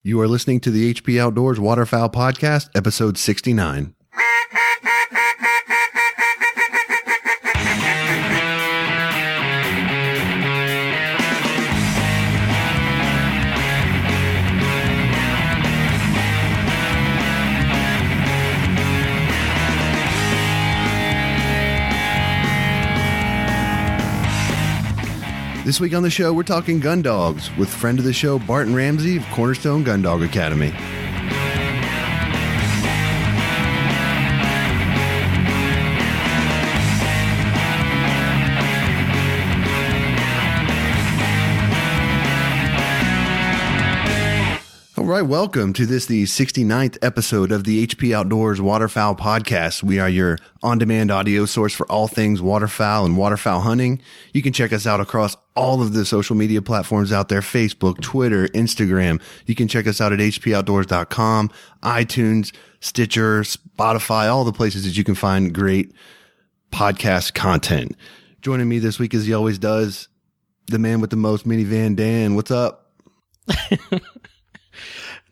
You are listening to the HP Outdoors Waterfowl Podcast, episode 69. This week on the show, we're talking gun dogs with friend of the show, Barton Ramsey of Cornerstone Gundog Academy. All right, welcome to the 69th episode of the HP Outdoors Waterfowl Podcast. We are your on-demand audio source for all things waterfowl and waterfowl hunting. You can check us out across all of the social media platforms out there, Facebook, Twitter, Instagram. You can check us out at hpoutdoors.com, iTunes, Stitcher, Spotify, all the places that you can find great podcast content. Joining me this week, as he always does, the man with the most minivan, Dan. What's up?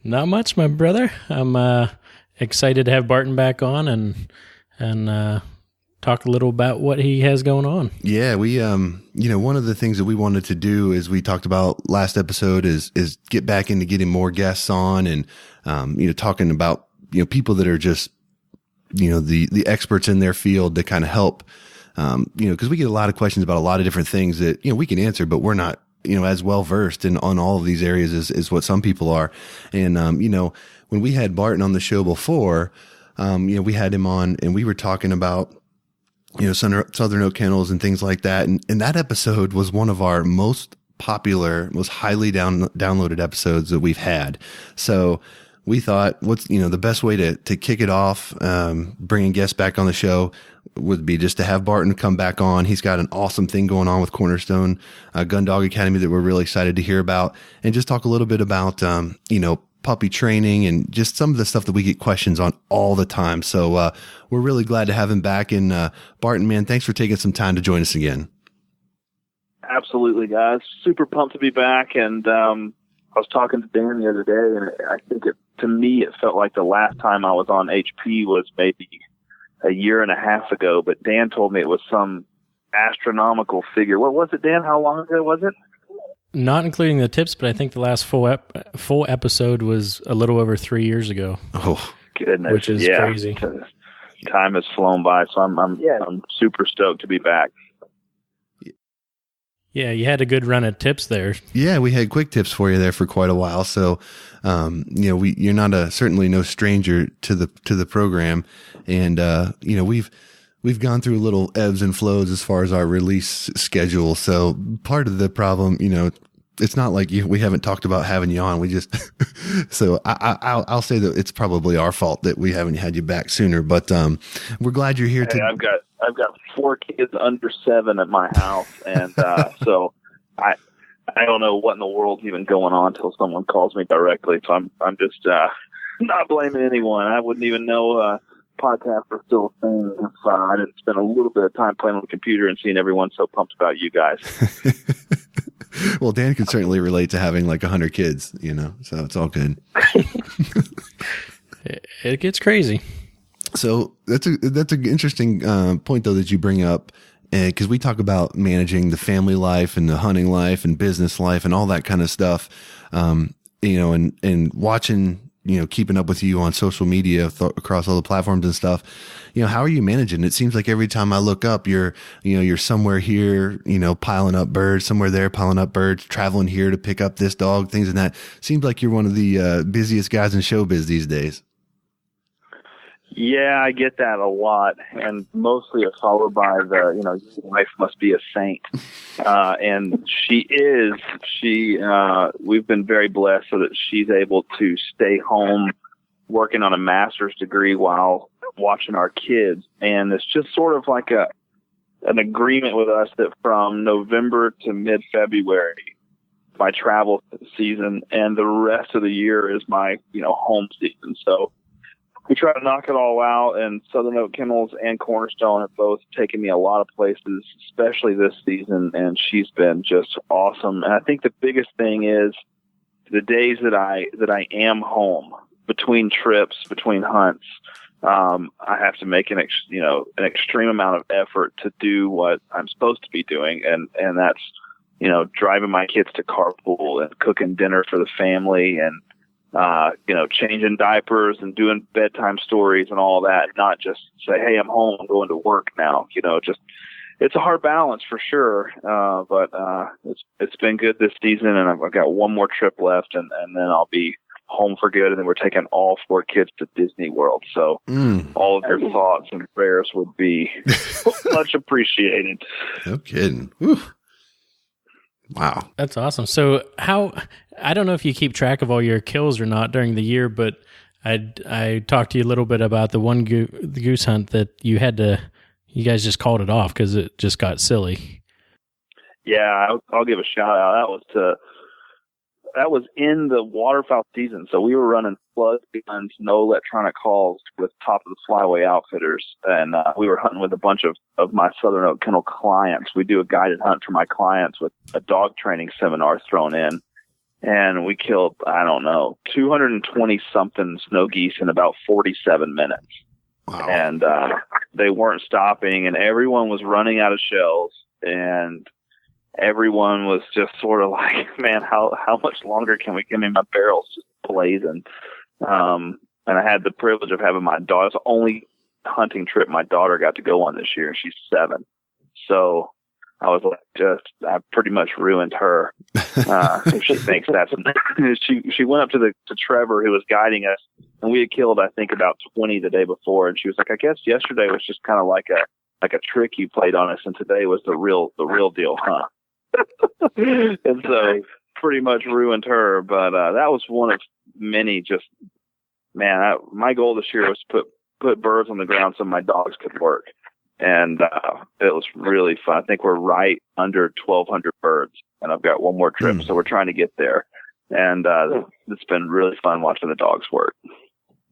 Not much, my brother. I'm excited to have Barton back on and talk a little about what he has going on. Yeah, we one of the things that we wanted to do, as we talked about last episode, is get back into getting more guests on and talking about people that are just the experts in their field to kind of help because we get a lot of questions about a lot of different things that we can answer, but we're not as well versed in on all of these areas as what some people are. And, when we had Barton on the show before, we had him on and we were talking about, Southern Oak kennels and things like that. And that episode was one of our most popular, most highly downloaded episodes that we've had. So we thought, what's, the best way to kick it off, bringing guests back on the show would be just to have Barton come back on. He's got an awesome thing going on with Cornerstone Gundog Academy that we're really excited to hear about, and just talk a little bit about, puppy training and just some of the stuff that we get questions on all the time. So, we're really glad to have him back. And, Barton, man, thanks for taking some time to join us again. Absolutely, guys. Super pumped to be back. And, I was talking to Dan the other day, and I think to me, it felt like the last time I was on HP was maybe a year and a half ago, but Dan told me it was some astronomical figure. What was it, Dan? How long ago was it? Not including the tips, but I think the last full episode was a little over 3 years ago. Oh, goodness. Which is crazy. Time has flown by, so I'm super stoked to be back. Yeah, you had a good run at tips there. Yeah, we had quick tips for you there for quite a while. So, you're not certainly no stranger to the program, and we've gone through little ebbs and flows as far as our release schedule. So part of the problem, it's not like we haven't talked about having you on. We just so I'll say that it's probably our fault that we haven't had you back sooner. But we're glad you're here. I've got 4 kids under 7 at my house, and so I don't know what in the world's even going on until someone calls me directly. So I'm just not blaming anyone. I wouldn't even know podcasts are still a thing if I didn't spend a little bit of time playing on the computer and seeing everyone so pumped about you guys. Well, Dan can certainly relate to having like 100 kids, so it's all good. It gets crazy. So that's an interesting point though that you bring up, because we talk about managing the family life and the hunting life and business life and all that kind of stuff, and watching, keeping up with you on social media across all the platforms and stuff. How are you managing? It seems like every time I look up, you're somewhere here, piling up birds, somewhere there, piling up birds, traveling here to pick up this dog, things and that. Seems like you're one of the busiest guys in showbiz these days. Yeah, I get that a lot, and mostly it's followed by the, your wife must be a saint. And she is. We've been very blessed so that she's able to stay home working on a master's degree while watching our kids. And it's just sort of like an agreement with us that from November to mid-February, my travel season, and the rest of the year is my, home season. So we try to knock it all out, and Southern Oak Kennels and Cornerstone have both taken me a lot of places, especially this season, and she's been just awesome. And I think the biggest thing is the days that I am home between trips, between hunts, I have to make an extreme amount of effort to do what I'm supposed to be doing. And that's, driving my kids to carpool and cooking dinner for the family and, changing diapers and doing bedtime stories and all that. Not just say, hey, I'm home, I'm going to work now. It's a hard balance for sure. But it's been good this season, and I've got one more trip left, and then I'll be home for good. And then we're taking all 4 kids to Disney World. So all of your thoughts and prayers would be much appreciated. No kidding. Whew. Wow. That's awesome. So I don't know if you keep track of all your kills or not during the year, but I talked to you a little bit about the one goose hunt that you guys just called it off because it just got silly. Yeah, I'll give a shout out. That was in the waterfowl season. So we were running flood guns, no electronic calls with top of the flyway outfitters. And we were hunting with a bunch of my Southern Oak Kennel clients. We do a guided hunt for my clients with a dog training seminar thrown in. And we killed, 220 something snow geese in about 47 minutes. Wow. And they weren't stopping, and everyone was running out of shells, and everyone was just sort of like, man, how much longer can we get in my barrels just blazing? And I had the privilege of having my daughter. It's the only hunting trip my daughter got to go on this year, and she's 7. So I was like, I pretty much ruined her. If she thinks that's, she went up to Trevor, who was guiding us, and we had killed, I think, about 20 the day before. And she was like, I guess yesterday was just kind of like a trick you played on us, and today was the real deal, huh? And so pretty much ruined her. But that was one of many. Just, man, my goal this year was to put birds on the ground so my dogs could work. And it was really fun. I think we're right under 1,200 birds, and I've got one more trip, so we're trying to get there. And it's been really fun watching the dogs work.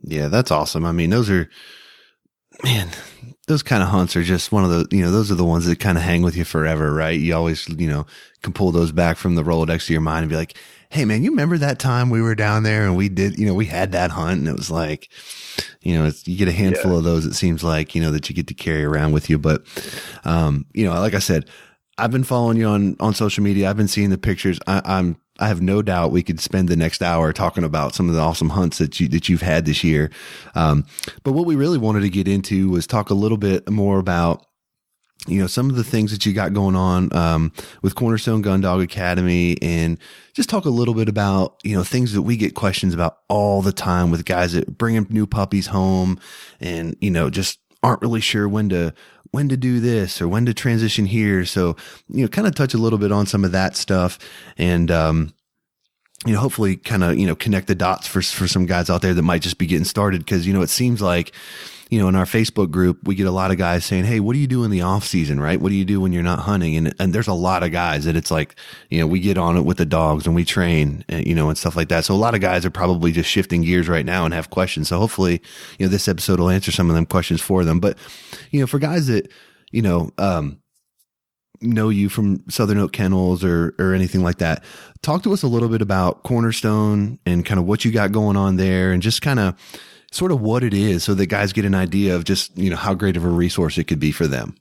Yeah, that's awesome. I mean, those kind of hunts are just one of the, those are the ones that kind of hang with you forever, right? You always, can pull those back from the Rolodex of your mind and be like, hey man, you remember that time we were down there and we did, we had that hunt, and it was like, you get a handful of those, it seems like, that you get to carry around with you. But, like I said, I've been following you on social media. I've been seeing the pictures. I have no doubt we could spend the next hour talking about some of the awesome hunts that you've had this year. But what we really wanted to get into was talk a little bit more about, some of the things that you got going on, with Cornerstone Gundog Academy, and just talk a little bit about, things that we get questions about all the time with guys that bring new puppies home and, just aren't really sure when to do this or when to transition here. So, kind of touch a little bit on some of that stuff and, hopefully kind of, connect the dots for some guys out there that might just be getting started. Cause, it seems like, in our Facebook group, we get a lot of guys saying, hey, what do you do in the off season, right? What do you do when you're not hunting? And there's a lot of guys that it's like, we get on it with the dogs and we train, and stuff like that. So a lot of guys are probably just shifting gears right now and have questions. So hopefully, this episode will answer some of them questions for them. But, for guys that, know you from Southern Oak Kennels or anything like that, talk to us a little bit about Cornerstone and kind of what you got going on there, and just kind of sort of what it is, so that guys get an idea of just, how great of a resource it could be for them.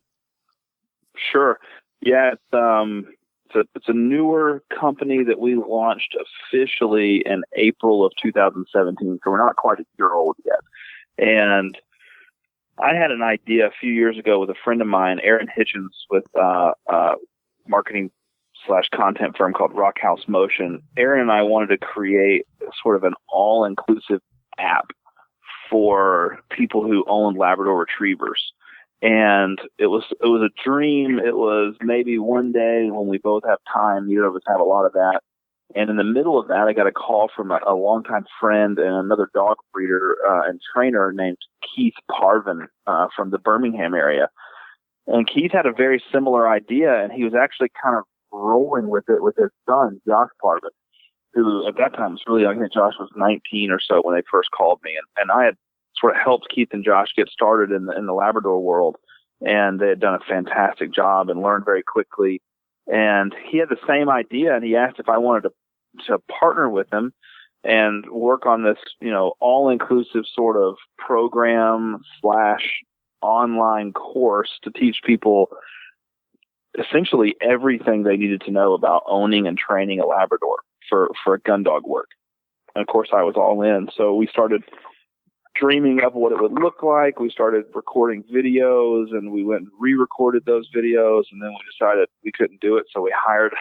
Sure. Yeah. It's a newer company that we launched officially in April of 2017. So we're not quite a year old yet. And I had an idea a few years ago with a friend of mine, Aaron Hitchens, with marketing / content firm called Rock House Motion. Aaron and I wanted to create sort of an all-inclusive app for people who own Labrador Retrievers. And it was a dream. It was maybe one day when we both have time, neither of us have a lot of that. And in the middle of that, I got a call from a longtime friend and another dog breeder and trainer named Keith Parvin from the Birmingham area. And Keith had a very similar idea, and he was actually kind of rolling with it with his son, Josh Parvin, who at that time was really young. I think Josh was 19 or so when they first called me. And I had sort of helped Keith and Josh get started in the Labrador world. And they had done a fantastic job and learned very quickly. And he had the same idea, and he asked if I wanted to to partner with them and work on this, all-inclusive sort of program / online course to teach people essentially everything they needed to know about owning and training a Labrador for gun dog work. And of course I was all in. So we started dreaming up what it would look like. We started recording videos, and we went and re-recorded those videos, and then we decided we couldn't do it. So we hired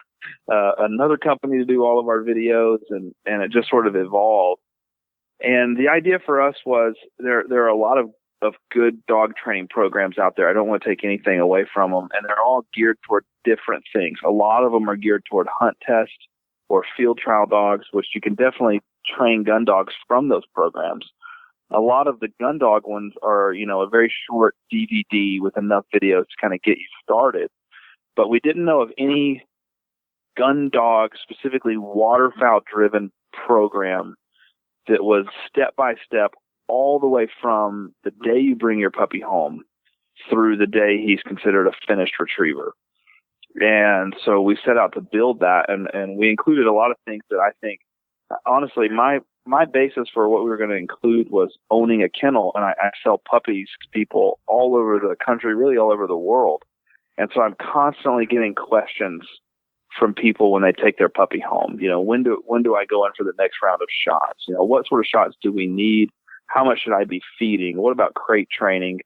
another company to do all of our videos, and it just sort of evolved. And the idea for us was there are a lot of good dog training programs out there. I don't want to take anything away from them, and they're all geared toward different things. A lot of them are geared toward hunt test or field trial dogs, which you can definitely train gun dogs from those programs. A lot of the gun dog ones are, a very short DVD with enough videos to kind of get you started. But we didn't know of any gun dog, specifically waterfowl driven program that was step by step all the way from the day you bring your puppy home through the day he's considered a finished retriever. And so we set out to build that, and we included a lot of things that I think, honestly, my basis for what we were going to include was owning a kennel, and I sell puppies to people all over the country, really all over the world. And so I'm constantly getting questions from people when they take their puppy home. When do I go in for the next round of shots? What sort of shots do we need? How much should I be feeding? What about crate training?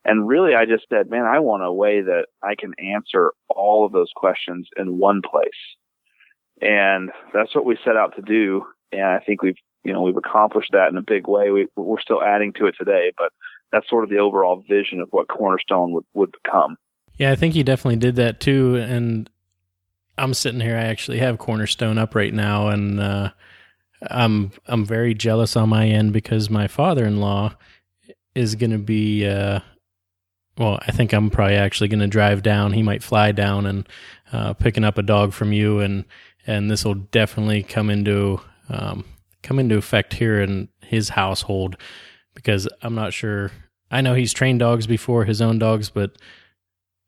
And really, I just said, man, I want a way that I can answer all of those questions in one place. And that's what we set out to do. And I think we've accomplished that in a big way. We're still adding to it today, but that's sort of the overall vision of what Cornerstone would become. Yeah, I think you definitely did that too. And I'm sitting here, I actually have Cornerstone up right now, and I'm very jealous on my end because my father-in-law is going to be, I think I'm probably actually going to drive down. He might fly down and picking up a dog from you, and this will definitely come into effect here in his household, because I'm not sure. I know he's trained dogs before, his own dogs, but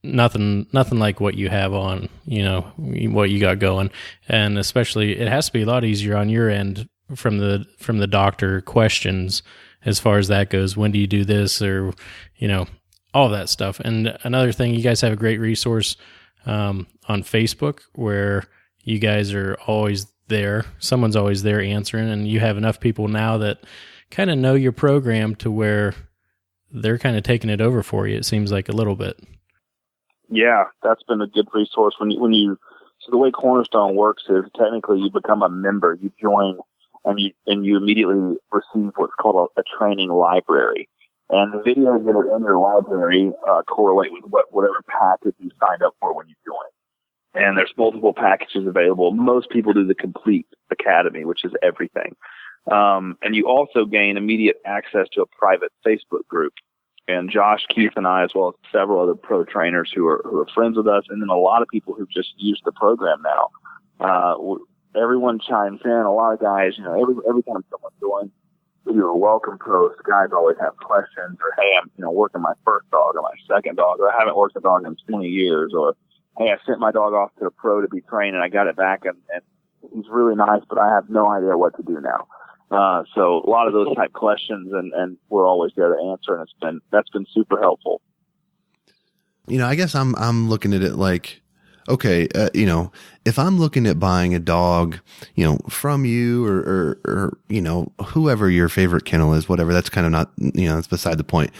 nothing like what you have on, what you got going. And especially it has to be a lot easier on your end from the doctor questions as far as that goes. When do you do this, or, all that stuff. And another thing, you guys have a great resource on Facebook where you guys are always there. Someone's always there answering, and you have enough people now that kind of know your program to where they're kind of taking it over for you. It seems like a little bit. Yeah, that's been a good resource. So the way Cornerstone works is technically you become a member, you join, and you immediately receive what's called a training library. And the videos that are in your library correlate with whatever package you signed up for when you join. And there's multiple packages available. Most people do the complete academy, which is everything. And you also gain immediate access to a private Facebook group. And Josh, Keith, and I, as well as several other pro trainers who are friends with us, and then a lot of people who've just used the program now. Everyone chimes in. A lot of guys, every time someone joins, we do a welcome post. Guys always have questions, or hey, I'm working my first dog or my second dog, or I haven't worked a dog in 20 years, or hey, I sent my dog off to a pro to be trained and I got it back and he's really nice, but I have no idea what to do now. So a lot of those type questions, and we're always there to answer, and that's been super helpful. I guess I'm looking at it like, okay, if I'm looking at buying a dog, from you or whoever your favorite kennel is, whatever, that's kind of not, that's beside the point.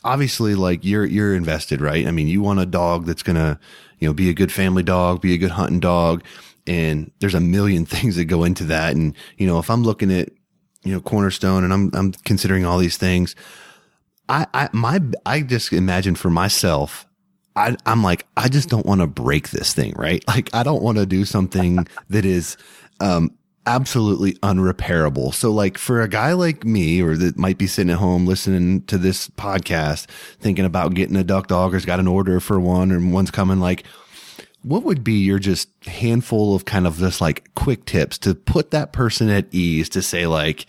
Obviously, like you're invested, right? I mean, you want a dog that's going to, be a good family dog, be a good hunting dog. And there's a million things that go into that. And, if I'm looking at, Cornerstone and I'm considering all these things, I just imagine for myself, I'm like, I just don't want to break this thing, right? Like, I don't want to do something that is, absolutely unrepairable. So like for a guy like me, or that might be sitting at home listening to this podcast, thinking about getting a duck dog, or's got an order for one, or one's coming, like, what would be your just handful of kind of just like quick tips to put that person at ease, to say like,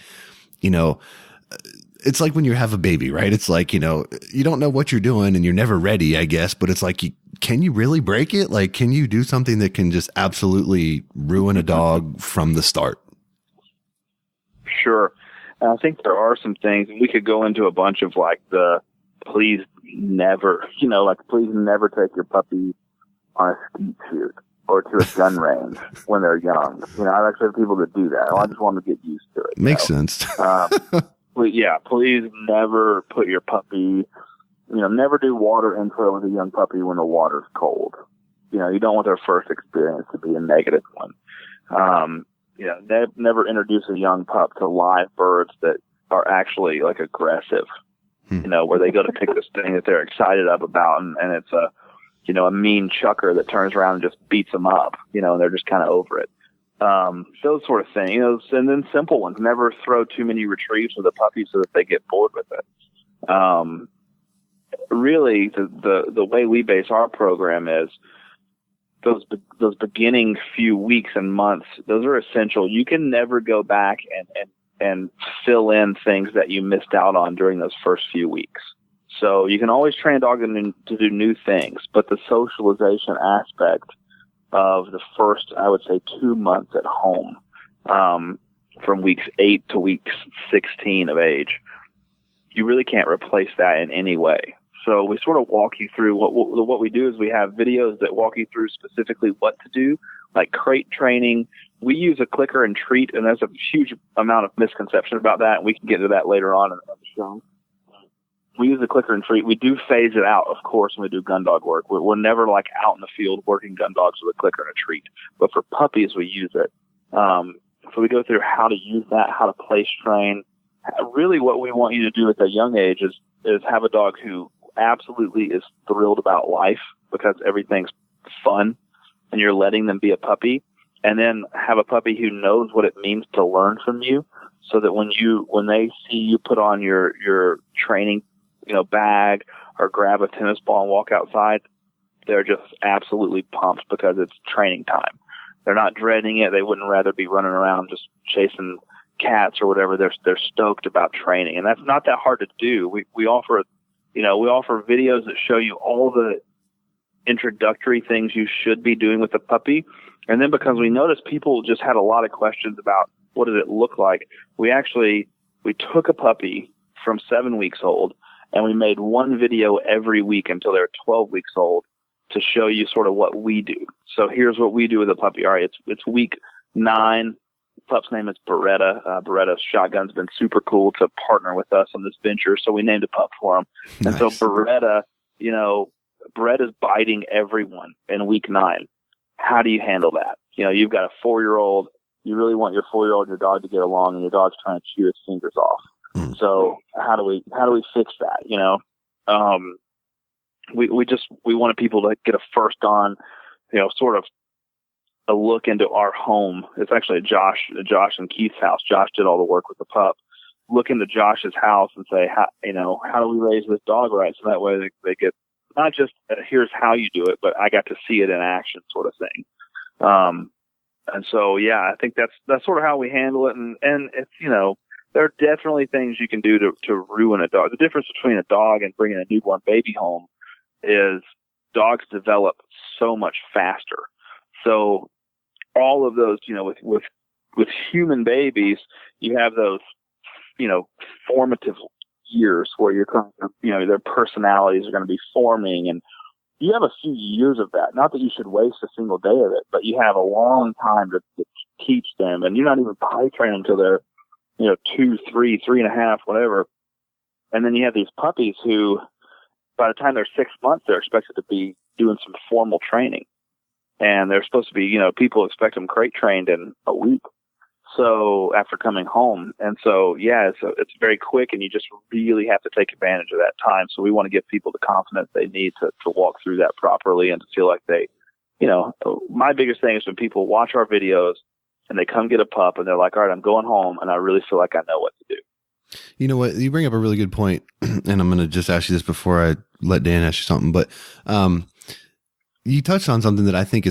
it's like when you have a baby, right? It's like, you don't know what you're doing and you're never ready, I guess, but it's like can you really break it? Like, can you do something that can just absolutely ruin a dog from the start? Sure. I think there are some things, and we could go into a bunch of like the please never, please never take your puppy on a skeet shoot or to a gun range when they're young. I actually have people that do that. I just want them to get used to it. Makes sense. Please never put your puppy, never do water intro with a young puppy when the water's cold. You don't want their first experience to be a negative one. Never introduce a young pup to live birds that are actually like aggressive, where they go to pick this thing that they're excited up about and it's a mean chucker that turns around and just beats them up, and they're just kind of over it. Those sort of things, and then simple ones. Never throw too many retrieves with a puppy so that they get bored with it. Really, the way we base our program is those beginning few weeks and months. Those are essential. You can never go back and fill in things that you missed out on during those first few weeks. So you can always train a dog to do new things, but the socialization aspect of the first, I would say, 2 months at home, from weeks 8 to weeks 16 of age, you really can't replace that in any way. So we sort of walk you through what we do is we have videos that walk you through specifically what to do, like crate training. We use a clicker and treat, and there's a huge amount of misconception about that, and we can get into that later on in the show. We use a clicker and treat. We do phase it out, of course, when we do gun dog work. We're never like out in the field working gun dogs with a clicker and a treat. But for puppies, we use it. So we go through how to use that, how to place train. Really what we want you to do at that young age is have a dog who absolutely is thrilled about life because everything's fun and you're letting them be a puppy. And then have a puppy who knows what it means to learn from you so that when they see you put on your training bag or grab a tennis ball and walk outside, they're just absolutely pumped because it's training time. They're not dreading it. They wouldn't rather be running around just chasing cats or whatever. They're stoked about training, and that's not that hard to do. We offer videos that show you all the introductory things you should be doing with the puppy. And then because we noticed people just had a lot of questions about what does it look like, we took a puppy from 7 weeks old and we made one video every week until they were 12 weeks old to show you sort of what we do. So here's what we do with a puppy. All right, it's week 9. The pup's name is Beretta. Beretta's Shotgun's been super cool to partner with us on this venture, so we named a pup for him. Nice. And so Beretta's biting everyone in week 9. How do you handle that? You've got a 4-year-old. You really want your 4-year-old and your dog to get along, and your dog's trying to chew his fingers off. So how do we fix that? We wanted people to get a first on, sort of a look into our home. It's actually Josh and Keith's house. Josh did all the work with the pup. Look into Josh's house and say, how do we raise this dog right? So that way they get not just here's how you do it, but I got to see it in action, sort of thing. And so, yeah, I think that's sort of how we handle it. And it's, there are definitely things you can do to ruin a dog. The difference between a dog and bringing a newborn baby home is dogs develop so much faster. So all of those, with human babies, you have those, formative years where you're kind of, their personalities are going to be forming, and you have a few years of that. Not that you should waste a single day of it, but you have a long time to teach them, and you're not even potty training until they're 2, 3, 3.5, whatever. And then you have these puppies who, by the time they're 6 months, they're expected to be doing some formal training. And they're supposed to be, people expect them crate trained in a week. So after coming home. And so, yeah, it's very quick, and you just really have to take advantage of that time. So we want to give people the confidence they need to walk through that properly and to feel like they, my biggest thing is when people watch our videos and they come get a pup and they're like, all right, I'm going home and I really feel like I know what to do. You know what? You bring up a really good point, and I'm going to just ask you this before I let Dan ask you something, but, you touched on something that I think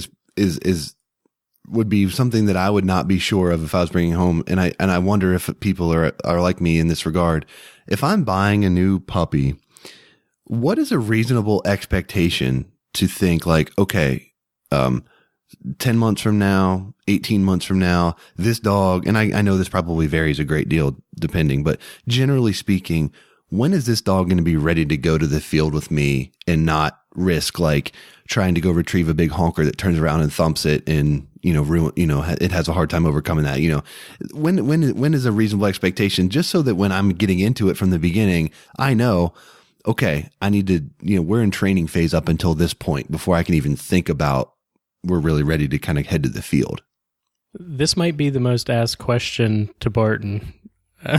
would be something that I would not be sure of if I was bringing home. And I wonder if people are like me in this regard. If I'm buying a new puppy, what is a reasonable expectation to think like, okay, 10 months from now, 18 months from now, this dog, and I know this probably varies a great deal depending, but generally speaking, when is this dog going to be ready to go to the field with me and not risk like trying to go retrieve a big honker that turns around and thumps it and, it has a hard time overcoming that, when is a reasonable expectation, just so that when I'm getting into it from the beginning, I know, okay, I need to, we're in training phase up until this point before I can even think about we're really ready to kind of head to the field. This might be the most asked question to Barton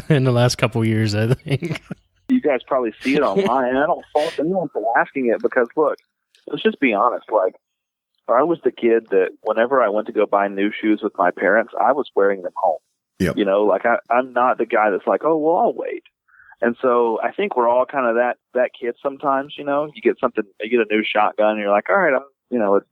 in the last couple of years, I think. You guys probably see it online, and I don't fault anyone for asking it because, look, let's just be honest. Like, I was the kid that whenever I went to go buy new shoes with my parents, I was wearing them home. Yep. I'm not the guy that's like, oh, well, I'll wait. And so I think we're all kind of that kid sometimes, you get a new shotgun, and you're like, all right,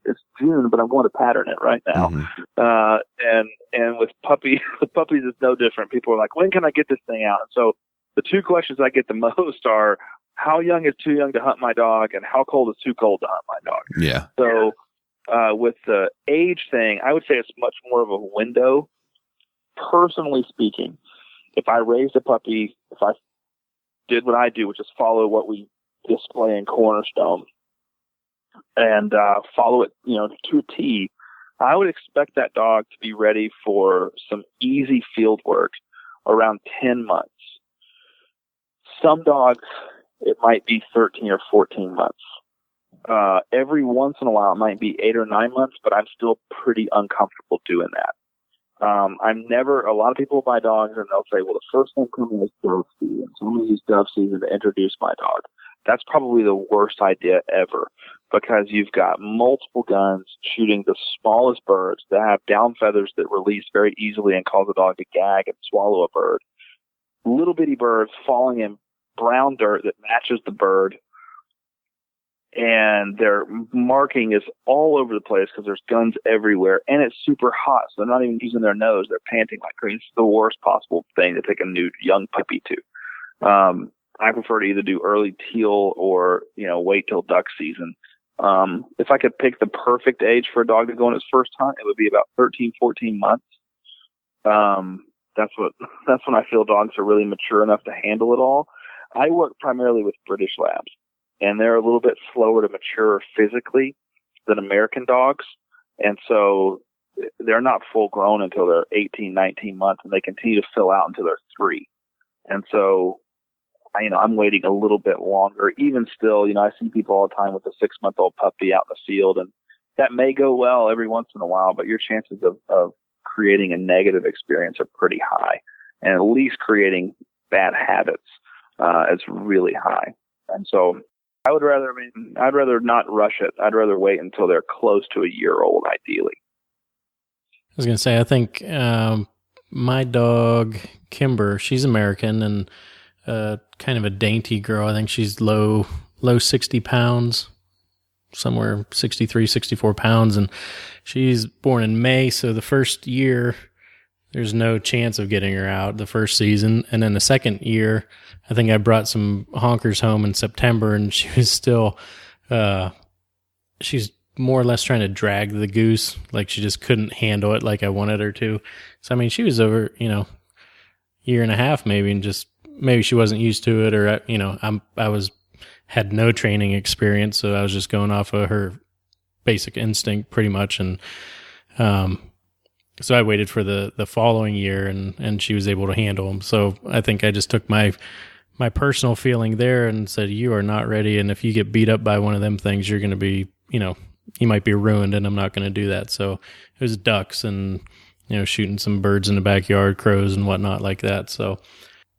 it's June, but I want to pattern it right now. Mm-hmm. And with puppies, it's no different. People are like, when can I get this thing out? And so the two questions I get the most are, how young is too young to hunt my dog, and how cold is too cold to hunt my dog? Yeah. So with the age thing, I would say it's much more of a window. Personally speaking, if I raised a puppy, if I did what I do, which is follow what we display in Cornerstone and follow it, to a T, I would expect that dog to be ready for some easy field work around 10 months. Some dogs, it might be 13 or 14 months. Every once in a while, it might be 8 or 9 months, but I'm still pretty uncomfortable doing that. A lot of people buy dogs and they'll say, well, the first thing coming is dove season. So I'm going to use dove season to introduce my dog. That's probably the worst idea ever, because you've got multiple guns shooting the smallest birds that have down feathers that release very easily and cause a dog to gag and swallow a bird. Little bitty birds falling in brown dirt that matches the bird, and their marking is all over the place because there's guns everywhere, and it's super hot, so they're not even using their nose. They're panting like crazy. It's the worst possible thing to take a new young puppy to. I prefer to either do early teal or, wait till duck season. If I could pick the perfect age for a dog to go on his first hunt, it would be about 13, 14 months. That's when I feel dogs are really mature enough to handle it all. I work primarily with British Labs, and they're a little bit slower to mature physically than American dogs. And so they're not full grown until they're 18, 19 months, and they continue to fill out until they're 3. And so, I'm waiting a little bit longer. Even still, I see people all the time with a 6-month-old puppy out in the field, and that may go well every once in a while, but your chances of creating a negative experience are pretty high, and at least creating bad habits is really high. And so I'd rather not rush it. I'd rather wait until they're close to a year old, ideally. I was going to say, I think my dog, Kimber, she's American and kind of a dainty girl. I think she's low 60 pounds, somewhere 63, 64 pounds. And she's born in May. So the first year, there's no chance of getting her out the first season. And then the second year, I think I brought some honkers home in September, and she was still, she's more or less trying to drag the goose. Like she just couldn't handle it like I wanted her to. So, she was over, year and a half maybe, and just, maybe she wasn't used to it, or, had no training experience. So I was just going off of her basic instinct pretty much. And, so I waited for the following year, and she was able to handle them. So I think I just took my personal feeling there and said, you are not ready. And if you get beat up by one of them things, you're going to be, you might be ruined, and I'm not going to do that. So it was ducks and, shooting some birds in the backyard, crows and whatnot like that. So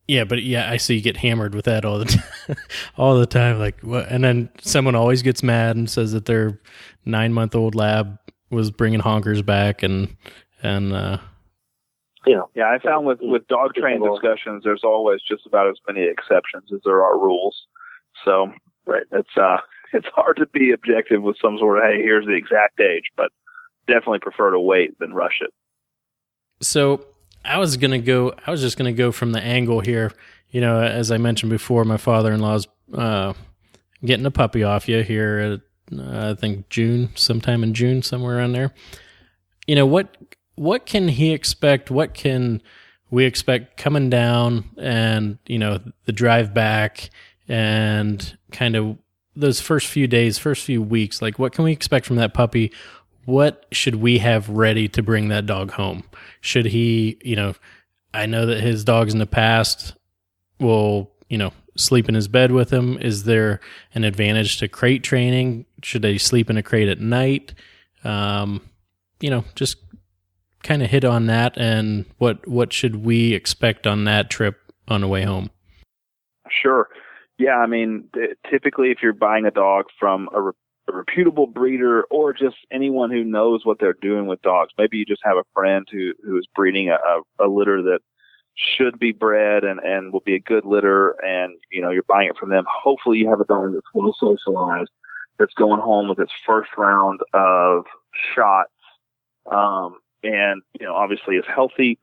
yeah, but yeah, I see you get hammered with that all the time, all the time. Like what? And then someone always gets mad and says that their 9-month-old lab was bringing honkers back and yeah, I found with dog train discussions, there's always just about as many exceptions as there are rules. So, right, it's hard to be objective with some sort of, hey, here's the exact age, but definitely prefer to wait than rush it. So I was just going to go from the angle here. As I mentioned before, my father-in-law's getting a puppy off you here I think June, sometime in June, somewhere around there. You know, what can he expect? What can we expect coming down and, you know, the drive back and kind of those first few days, first few weeks? Like, what can we expect from that puppy? What should we have ready to bring that dog home? Should he, you know, I know that his dogs in the past will, you know, sleep in his bed with him. Is there an advantage to crate training? Should they sleep in a crate at night? You know, just kind of hit on that, and what should we expect on that trip on the way home? Sure. Yeah, I mean, typically if you're buying a dog from a reputable breeder or just anyone who knows what they're doing with dogs, maybe you just have a friend who is breeding a litter that should be bred and will be a good litter, and, you know, you're buying it from them. Hopefully you have a dog that's well socialized, that's going home with its first round of shots, and, you know, obviously is healthy.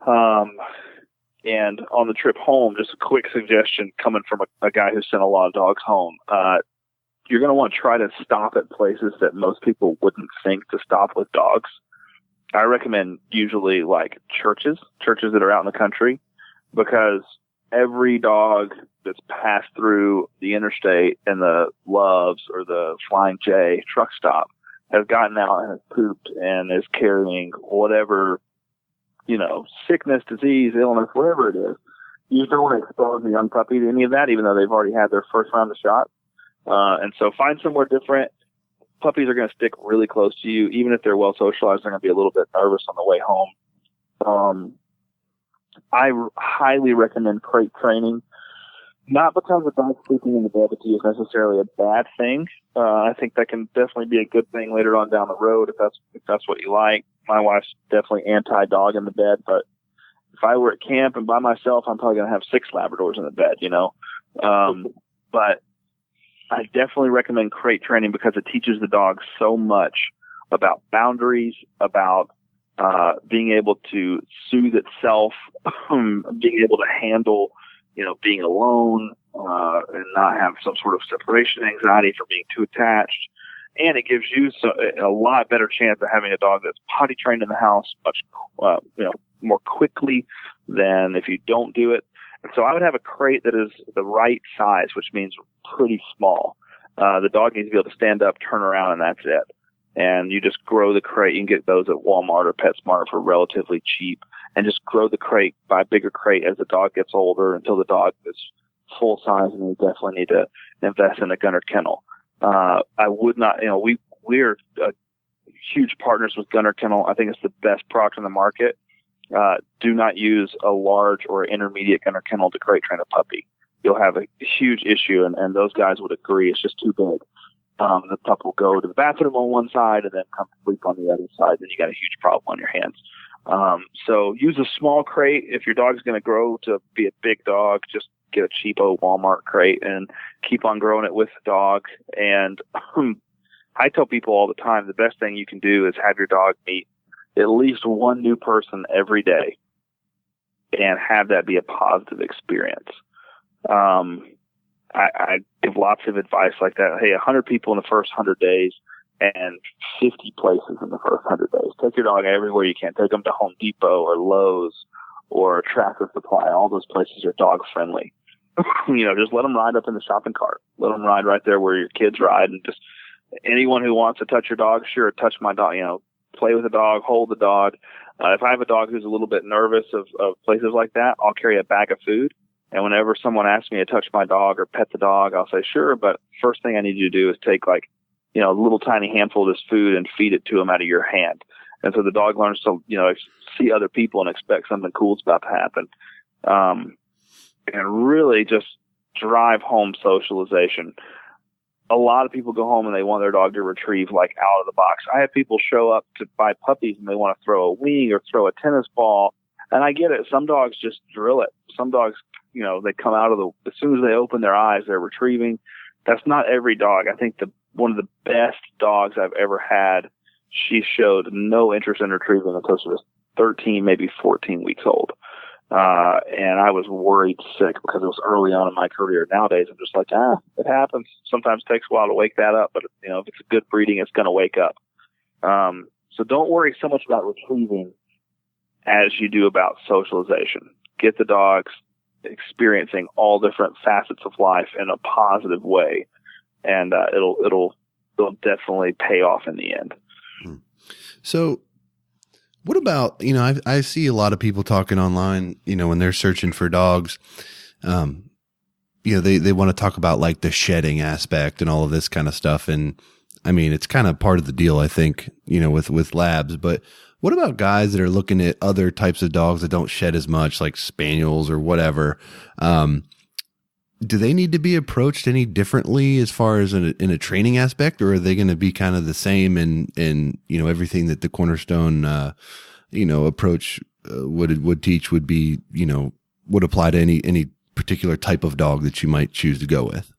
And on the trip home, just a quick suggestion coming from a guy who sent a lot of dogs home. You're going to want to try to stop at places that most people wouldn't think to stop with dogs. I recommend usually like churches that are out in the country, because every dog that's passed through the interstate and the Loves or the Flying J truck stop has gotten out and has pooped and is carrying whatever, you know, sickness, disease, illness, whatever it is. You don't want to expose the young puppy to any of that, even though they've already had their first round of shots. And so find somewhere different. Puppies are going to stick really close to you. Even if they're well socialized, they're going to be a little bit nervous on the way home. I highly recommend crate training. Not because the dog sleeping in the bed with you is necessarily a bad thing. I think that can definitely be a good thing later on down the road if that's what you like. My wife's definitely anti-dog in the bed, but if I were at camp and by myself, I'm probably going to have 6 Labradors in the bed, you know. But I definitely recommend crate training because it teaches the dog so much about boundaries, about being able to soothe itself, being able to handle, you know, being alone, and not have some sort of separation anxiety from being too attached. And it gives you a lot better chance of having a dog that's potty trained in the house much, you know, more quickly than if you don't do it. And so I would have a crate that is the right size, which means pretty small. The dog needs to be able to stand up, turn around, and that's it. And you just grow the crate. You can get those at Walmart or PetSmart for relatively cheap, and just grow the crate, buy a bigger crate as the dog gets older until the dog is full size, and you definitely need to invest in a Gunner kennel. I would not, you know, we're huge partners with Gunner Kennel. I think it's the best product on the market. Do not use a large or intermediate Gunner Kennel to crate train a puppy. You'll have a huge issue, and those guys would agree. It's just too big. The pup will go to the bathroom on one side and then come sleep on the other side. Then you got a huge problem on your hands. So use a small crate. If your dog's going to grow to be a big dog, just get a cheapo Walmart crate and keep on growing it with the dog. And I tell people all the time, the best thing you can do is have your dog meet at least one new person every day and have that be a positive experience. I give lots of advice like that. Hey, 100 people in the first 100 days and 50 places in the first 100 days. Take your dog everywhere you can. Take them to Home Depot or Lowe's or Tractor Supply. All those places are dog friendly. You know, just let them ride up in the shopping cart. Let them ride right there where your kids ride. And just anyone who wants to touch your dog, sure, touch my dog. You know, play with the dog, hold the dog. If I have a dog who's a little bit nervous of places like that, I'll carry a bag of food. And whenever someone asks me to touch my dog or pet the dog, I'll say, sure, but first thing I need you to do is take like, you know, a little tiny handful of this food and feed it to him out of your hand. And so the dog learns to, you know, see other people and expect something cool's about to happen. And really just drive home socialization. A lot of people go home and they want their dog to retrieve like out of the box. I have people show up to buy puppies and they want to throw a wing or throw a tennis ball. And I get it. Some dogs just drill it. Some dogs, you know, they come out of as soon as they open their eyes, they're retrieving. That's not every dog. I think one of the best dogs I've ever had, she showed no interest in retrieving until she was 13, maybe 14 weeks old. And I was worried sick because it was early on in my career. Nowadays, I'm just like, it happens. Sometimes it takes a while to wake that up, but if it's a good breeding, it's going to wake up. So don't worry so much about retrieving as you do about socialization. Get the dogs experiencing all different facets of life in a positive way, and it'll definitely pay off in the end. So what about, I see a lot of people talking online, when they're searching for dogs, they want to talk about like the shedding aspect and all of this kind of stuff. And I mean, it's kind of part of the deal, I think, with labs, but what about guys that are looking at other types of dogs that don't shed as much, like spaniels or whatever? Do they need to be approached any differently as far as in a training aspect, or are they going to be kind of the same in everything that the Cornerstone, approach would teach would be, would apply to any particular type of dog that you might choose to go with?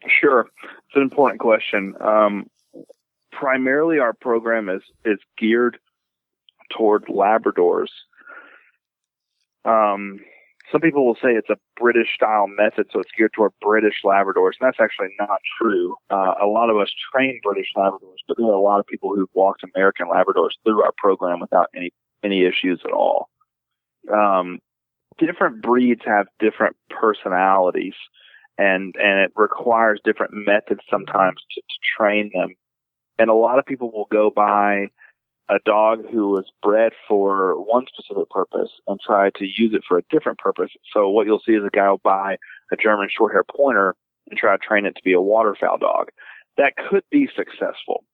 Sure. It's an important question. Primarily our program is geared toward Labradors. Some people will say it's a British style method, so it's geared toward British Labradors, and that's actually not true. A lot of us train British Labradors, but there are a lot of people who've walked American Labradors through our program without any issues at all. Different breeds have different personalities, and it requires different methods sometimes to train them. And a lot of people will go by a dog who was bred for one specific purpose and try to use it for a different purpose. So what you'll see is a guy will buy a German Shorthair Pointer and try to train it to be a waterfowl dog. That could be successful.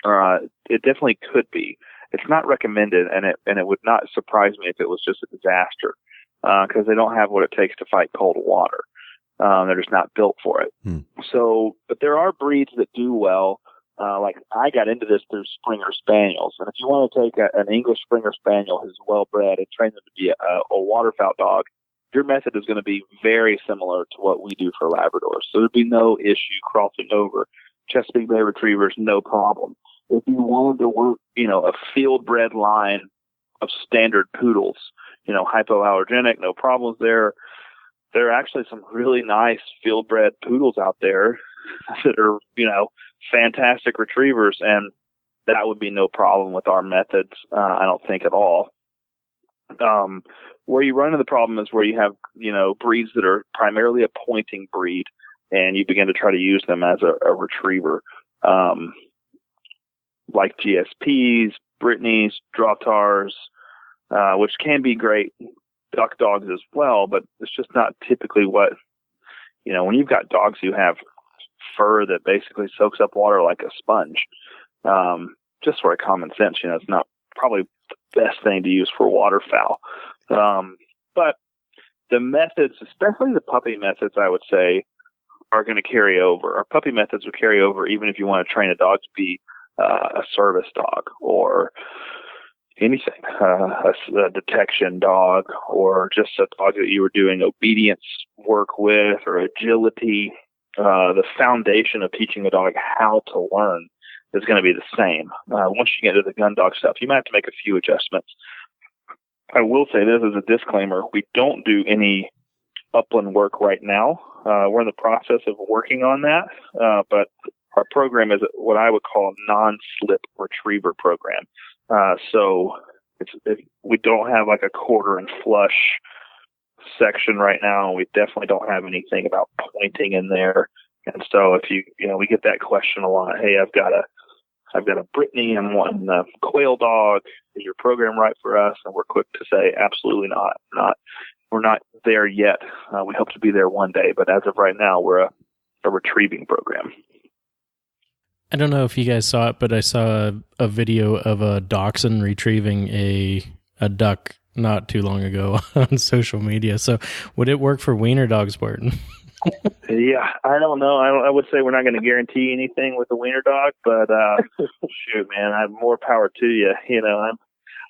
It definitely could be. It's not recommended, and it would not surprise me if it was just a disaster, because they don't have what it takes to fight cold water. They're just not built for it. So, but there are breeds that do well. Like I got into this through Springer Spaniels. And if you want to take an English Springer Spaniel who's well bred and train them to be a waterfowl dog, your method is going to be very similar to what we do for Labradors. So there'd be no issue crossing over. Chesapeake Bay Retrievers, no problem. If you wanted to work, a field bred line of standard poodles, hypoallergenic, no problems there. There are actually some really nice field bred poodles out there that are, fantastic retrievers, and that would be no problem with our methods. I don't think at all. Where you run into the problem is where you have, breeds that are primarily a pointing breed, and you begin to try to use them as a retriever, like GSPs, Brittany's, Drahtars, which can be great duck dogs as well, but it's just not typically what, when you've got dogs who have fur that basically soaks up water like a sponge, just sort of common sense, it's not probably the best thing to use for waterfowl. But the methods, especially the puppy methods, I would say, are going to carry over. Our puppy methods will carry over even if you want to train a dog to be a service dog or anything, a detection dog, or just a dog that you were doing obedience work with or agility. The foundation of teaching a dog how to learn is going to be the same. Once you get into the gun dog stuff, you might have to make a few adjustments. I will say this as a disclaimer: we don't do any upland work right now. We're in the process of working on that, but our program is what I would call a non-slip retriever program. So we don't have like a quarter and flush section right now. We definitely don't have anything about pointing in there. And so if we get that question a lot. Hey, I've got a Brittany and one quail dog. Is your program right for us? And we're quick to say, absolutely not. We're not there yet. We hope to be there one day, but as of right now, we're a retrieving program. I don't know if you guys saw it, but I saw a video of a dachshund retrieving a duck not too long ago on social media. So would it work for wiener dogs, Barton? Yeah, I don't know. I would say we're not going to guarantee anything with the wiener dog, but shoot, man, I have more power to you.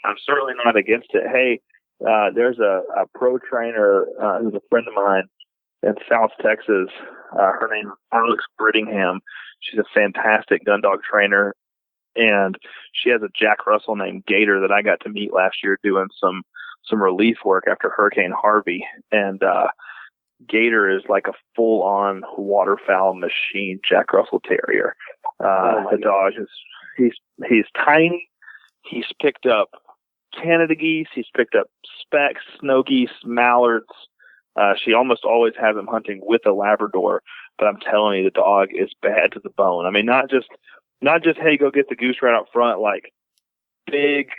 I'm certainly not against it. Hey, there's a pro trainer who's a friend of mine in South Texas. Her name is Alex Brittingham. She's a fantastic gun dog trainer, and she has a Jack Russell named Gator that I got to meet last year doing some some relief work after Hurricane Harvey, and Gator is like a full-on waterfowl machine, Jack Russell Terrier. The dog he's tiny. He's picked up Canada geese. He's picked up specks, snow geese, mallards. She almost always has him hunting with a Labrador, but I'm telling you, the dog is bad to the bone. I mean, not just hey, go get the goose right out front, like big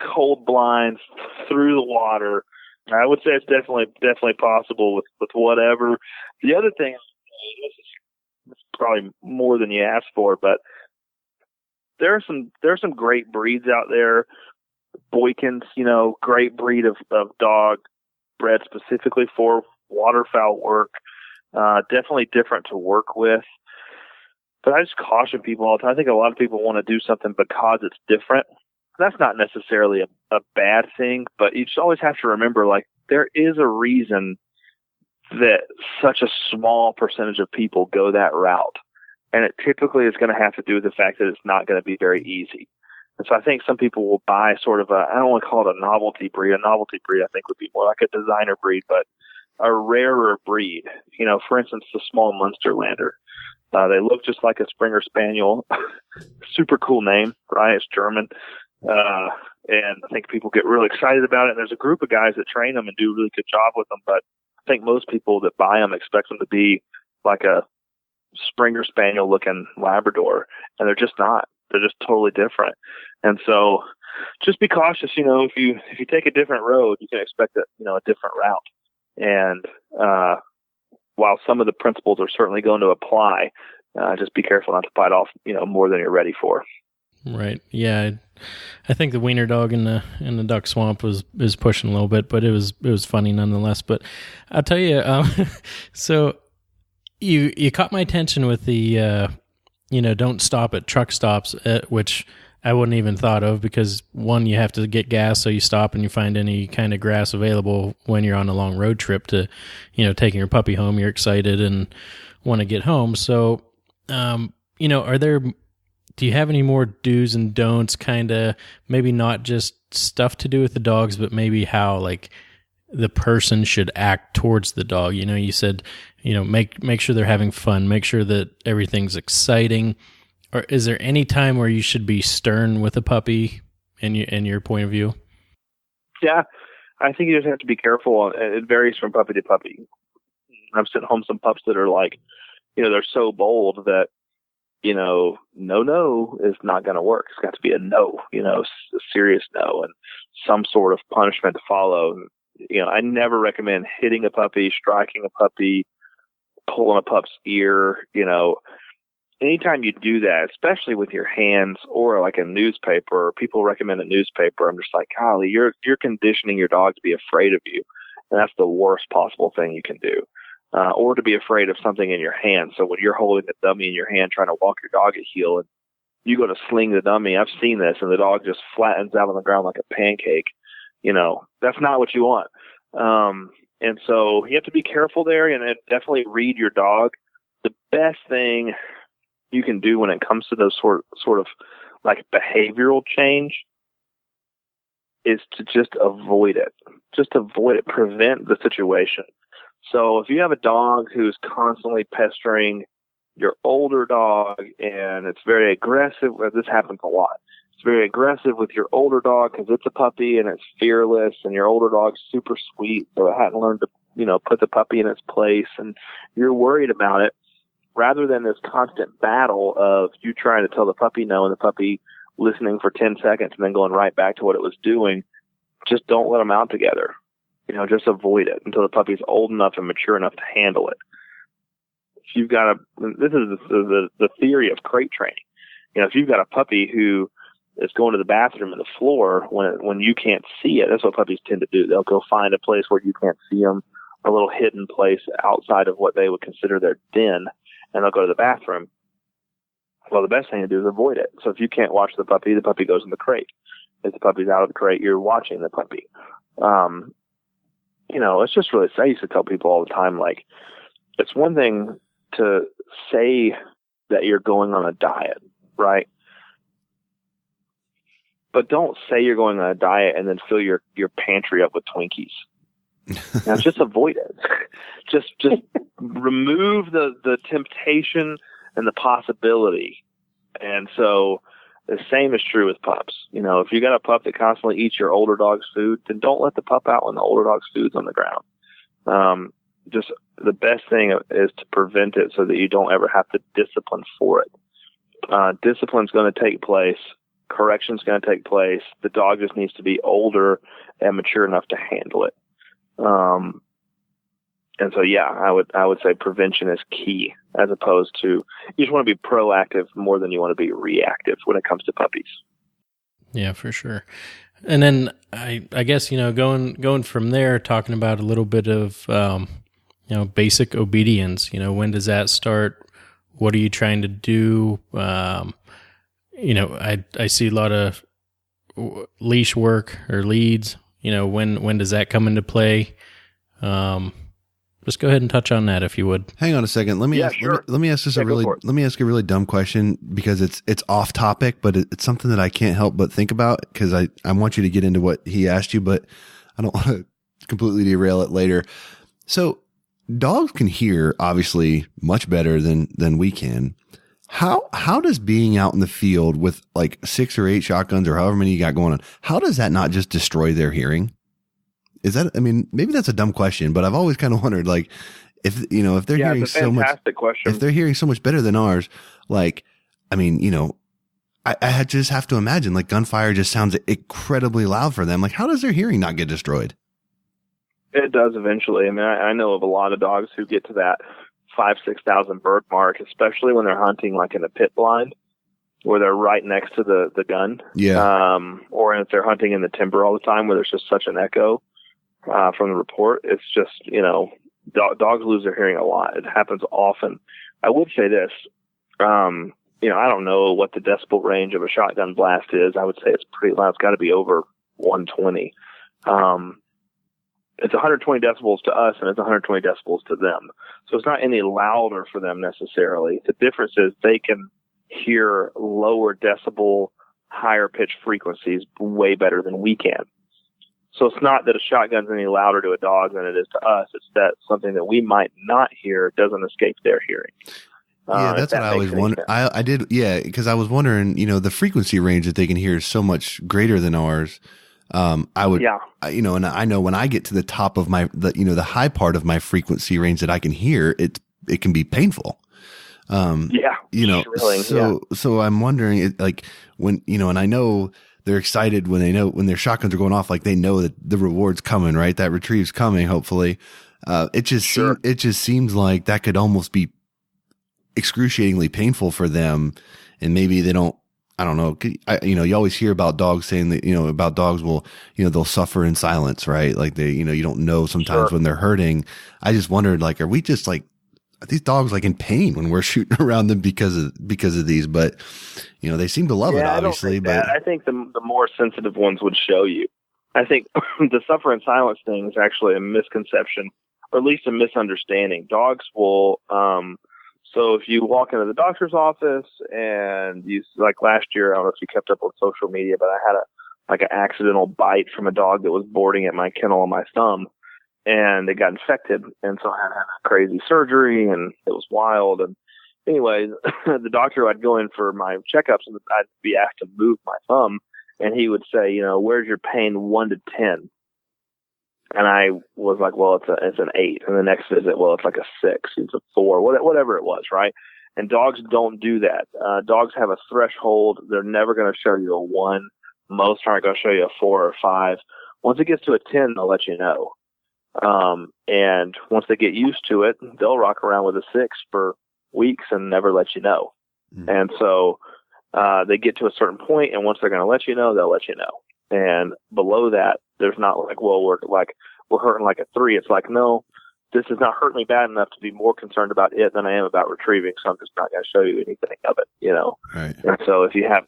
cold blinds through the water. I would say it's definitely possible with whatever. The other thing, this is probably more than you asked for, but there are some great breeds out there. Boykins, great breed of dog bred specifically for waterfowl work. Definitely different to work with. But I just caution people all the time. I think a lot of people want to do something because it's different. That's not necessarily a bad thing, but you just always have to remember, like, there is a reason that such a small percentage of people go that route. And it typically is going to have to do with the fact that it's not going to be very easy. And so I think some people will buy sort of I don't want to call it a novelty breed. A novelty breed, I think, would be more like a designer breed, but a rarer breed. For instance, the small Munsterlander. They look just like a Springer Spaniel. Super cool name, right? It's German. And I think people get really excited about it. And there's a group of guys that train them and do a really good job with them. But I think most people that buy them expect them to be like a Springer Spaniel looking Labrador. And they're just not. They're just totally different. And so just be cautious, if you take a different road, you can expect a different route. And, while some of the principles are certainly going to apply, just be careful not to bite off, more than you're ready for. Right. Yeah. I think the wiener dog in the duck swamp is pushing a little bit, but it was funny nonetheless. But I'll tell you, so you caught my attention with the, don't stop at truck stops, which I wouldn't even thought of, because one, you have to get gas, so you stop and you find any kind of grass available when you're on a long road trip to, taking your puppy home. You're excited and want to get home. So, do you have any more do's and don'ts, kind of maybe not just stuff to do with the dogs, but maybe how, like, the person should act towards the dog? You said, make sure they're having fun, make sure that everything's exciting. Or is there any time where you should be stern with a puppy in your point of view? Yeah, I think you just have to be careful. It varies from puppy to puppy. I've sent home some pups that are like, they're so bold that, no is not going to work. It's got to be a no, a serious no, and some sort of punishment to follow. I never recommend hitting a puppy, striking a puppy, pulling a pup's ear, Anytime you do that, especially with your hands or like a newspaper, or people recommend a newspaper, I'm just like, golly, you're conditioning your dog to be afraid of you. And that's the worst possible thing you can do. Or to be afraid of something in your hand. So when you're holding the dummy in your hand, trying to walk your dog at heel, and you go to sling the dummy, I've seen this, and the dog just flattens out on the ground like a pancake. That's not what you want. And so you have to be careful there, and definitely read your dog. The best thing you can do when it comes to those sort of like behavioral change is to just avoid it. Just avoid it. Prevent the situation. So if you have a dog who's constantly pestering your older dog, and it's very aggressive, this happens a lot. It's very aggressive with your older dog because it's a puppy and it's fearless, and your older dog's super sweet, so it hadn't learned to, put the puppy in its place, and you're worried about it. Rather than this constant battle of you trying to tell the puppy no and the puppy listening for 10 seconds and then going right back to what it was doing, just don't let them out together. Just avoid it until the puppy's old enough and mature enough to handle it. If you've got this is the theory of crate training. If you've got a puppy who is going to the bathroom on the floor when you can't see it, that's what puppies tend to do. They'll go find a place where you can't see them, a little hidden place outside of what they would consider their den, and they'll go to the bathroom. Well, the best thing to do is avoid it. So if you can't watch the puppy goes in the crate. If the puppy's out of the crate, you're watching the puppy. It's just really, I used to tell people all the time, like, it's one thing to say that you're going on a diet, right? but don't say you're going on a diet and then fill your pantry up with Twinkies. Now just avoid it. just remove the temptation and the possibility. And so the same is true with pups. You know, if you got a pup that constantly eats your older dog's food, then don't let the pup out when the older dog's food's on the ground. Just the best thing is to prevent it so that you don't ever have to discipline for it. Discipline's going to take place. Correction's going to take place. The dog just needs to be older and mature enough to handle it. And so, yeah, I would say prevention is key, as opposed to, you just want to be proactive more than you want to be reactive when it comes to puppies. Yeah, for sure. And then I guess, you know, going from there, talking about a little bit of, you know, basic obedience, you know, when does that start? What are you trying to do? You know, I see a lot of leash work or leads, you know, when does that come into play? Just go ahead and touch on that if you would. Hang on a second. Let me ask just let me ask a really dumb question, because it's off topic, but it's something that I can't help but think about, because I want you to get into what he asked you, but I don't want to completely derail it later. So dogs can hear obviously much better than we can. How does being out in the field with like 6 or 8 shotguns or however many you got going on, how does that not just destroy their hearing? Is that, I mean, maybe that's a dumb question, but I've always kind of wondered, like, if, you know, if they're hearing so much, question. If they're hearing so much better than ours, like, I mean, you know, I just have to imagine, like, gunfire just sounds incredibly loud for them. Like, how does their hearing not get destroyed? It does eventually. I mean, I know of a lot of dogs who get to that 5,000-6,000 bird mark, especially when they're hunting like in a pit blind, where they're right next to the gun. Yeah. Or if they're hunting in the timber all the time, where there's just such an echo from the report. It's just, you know, dogs lose their hearing a lot. It happens often. I would say this, you know, I don't know what the decibel range of a shotgun blast is. I would say it's pretty loud. It's got to be over 120. It's 120 decibels to us, and it's 120 decibels to them. So it's not any louder for them necessarily. The difference is they can hear lower decibel, higher pitch frequencies way better than we can. So it's not that a shotgun's any louder to a dog than it is to us. It's that something that we might not hear doesn't escape their hearing. Yeah, that's what I always wondered. I did, yeah, because I was wondering, you know, the frequency range that they can hear is so much greater than ours. You know, and I know when I get to the top of the high part of my frequency range that I can hear, it can be painful. You know, so I'm wondering, like, when, you know, and I know they're excited when their shotguns are going off, like they know that the reward's coming, right? That retrieve's coming, hopefully. It just seems like that could almost be excruciatingly painful for them. And maybe they don't, I don't know. You know, you always hear about dogs saying that, you know, about dogs will, you know, they'll suffer in silence, right? Like they, you know, you don't know sometimes when they're hurting. I just wondered, like, are we just like, are these dogs like in pain when we're shooting around them because of these? But, you know, they seem to love it, obviously. But I think the more sensitive ones would show you. I think the suffer in silence thing is actually a misconception, or at least a misunderstanding. Dogs will, so if you walk into the doctor's office and you, like last year, I don't know if you kept up with social media, but I had an accidental bite from a dog that was boarding at my kennel on my thumb, and it got infected. And so I had to have a crazy surgery, and it was wild. And anyway, the doctor, I'd go in for my checkups, and I'd be asked to move my thumb, and he would say, you know, where's your pain 1 to 10? And I was like, well, it's an 8. And the next visit, well, it's like a 6. It's a 4, whatever it was, right? And dogs don't do that. Dogs have a threshold. They're never going to show you a 1. Most aren't going to show you a 4 or 5. Once it gets to a 10, they'll let you know. And once they get used to it, they'll rock around with a 6 for weeks and never let you know. And so they get to a certain point, and once they're going to let you know, they'll let you know. And below that, there's not like, well, we're hurting like a 3. It's like, no, this is not hurting me bad enough to be more concerned about it than I am about retrieving. So I'm just not going to show you anything of it, you know? Right. And so if you have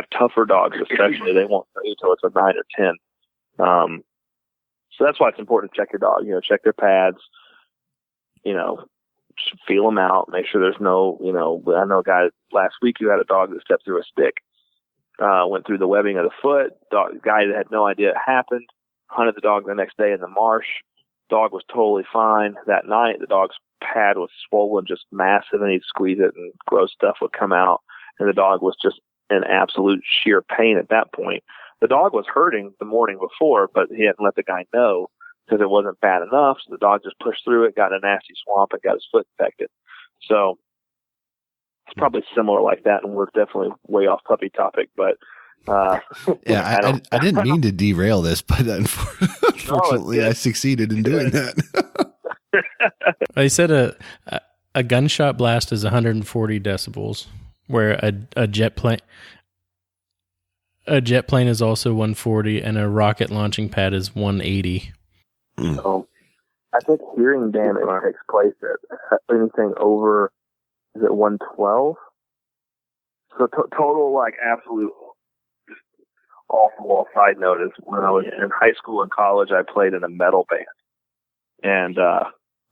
tougher dogs, especially, they won't show you till it's a 9 or 10. So that's why it's important to check your dog, you know, check their pads, you know, feel them out, make sure there's no, you know, I know a guy last week who had a dog that stepped through a stick. went through the webbing of the foot. Guy that had no idea it happened hunted the dog the next day in the marsh. Dog was totally fine. That night, the dog's pad was swollen, just massive, and he'd squeeze it and gross stuff would come out. And the dog was just in absolute sheer pain at that point. The dog was hurting the morning before, but he hadn't let the guy know because it wasn't bad enough. So the dog just pushed through it, got in a nasty swamp, and got his foot infected. So it's probably similar like that, and we're definitely way off puppy topic, but yeah, I didn't mean to derail this, but unfortunately I succeeded in doing that. They said a gunshot blast is 140 decibels, where a jet plane is also 140, and a rocket launching pad is 180. So I think hearing damage takes place at anything over, is it 112? So total, like, absolute awful side note is when I was in high school and college, I played in a metal band, and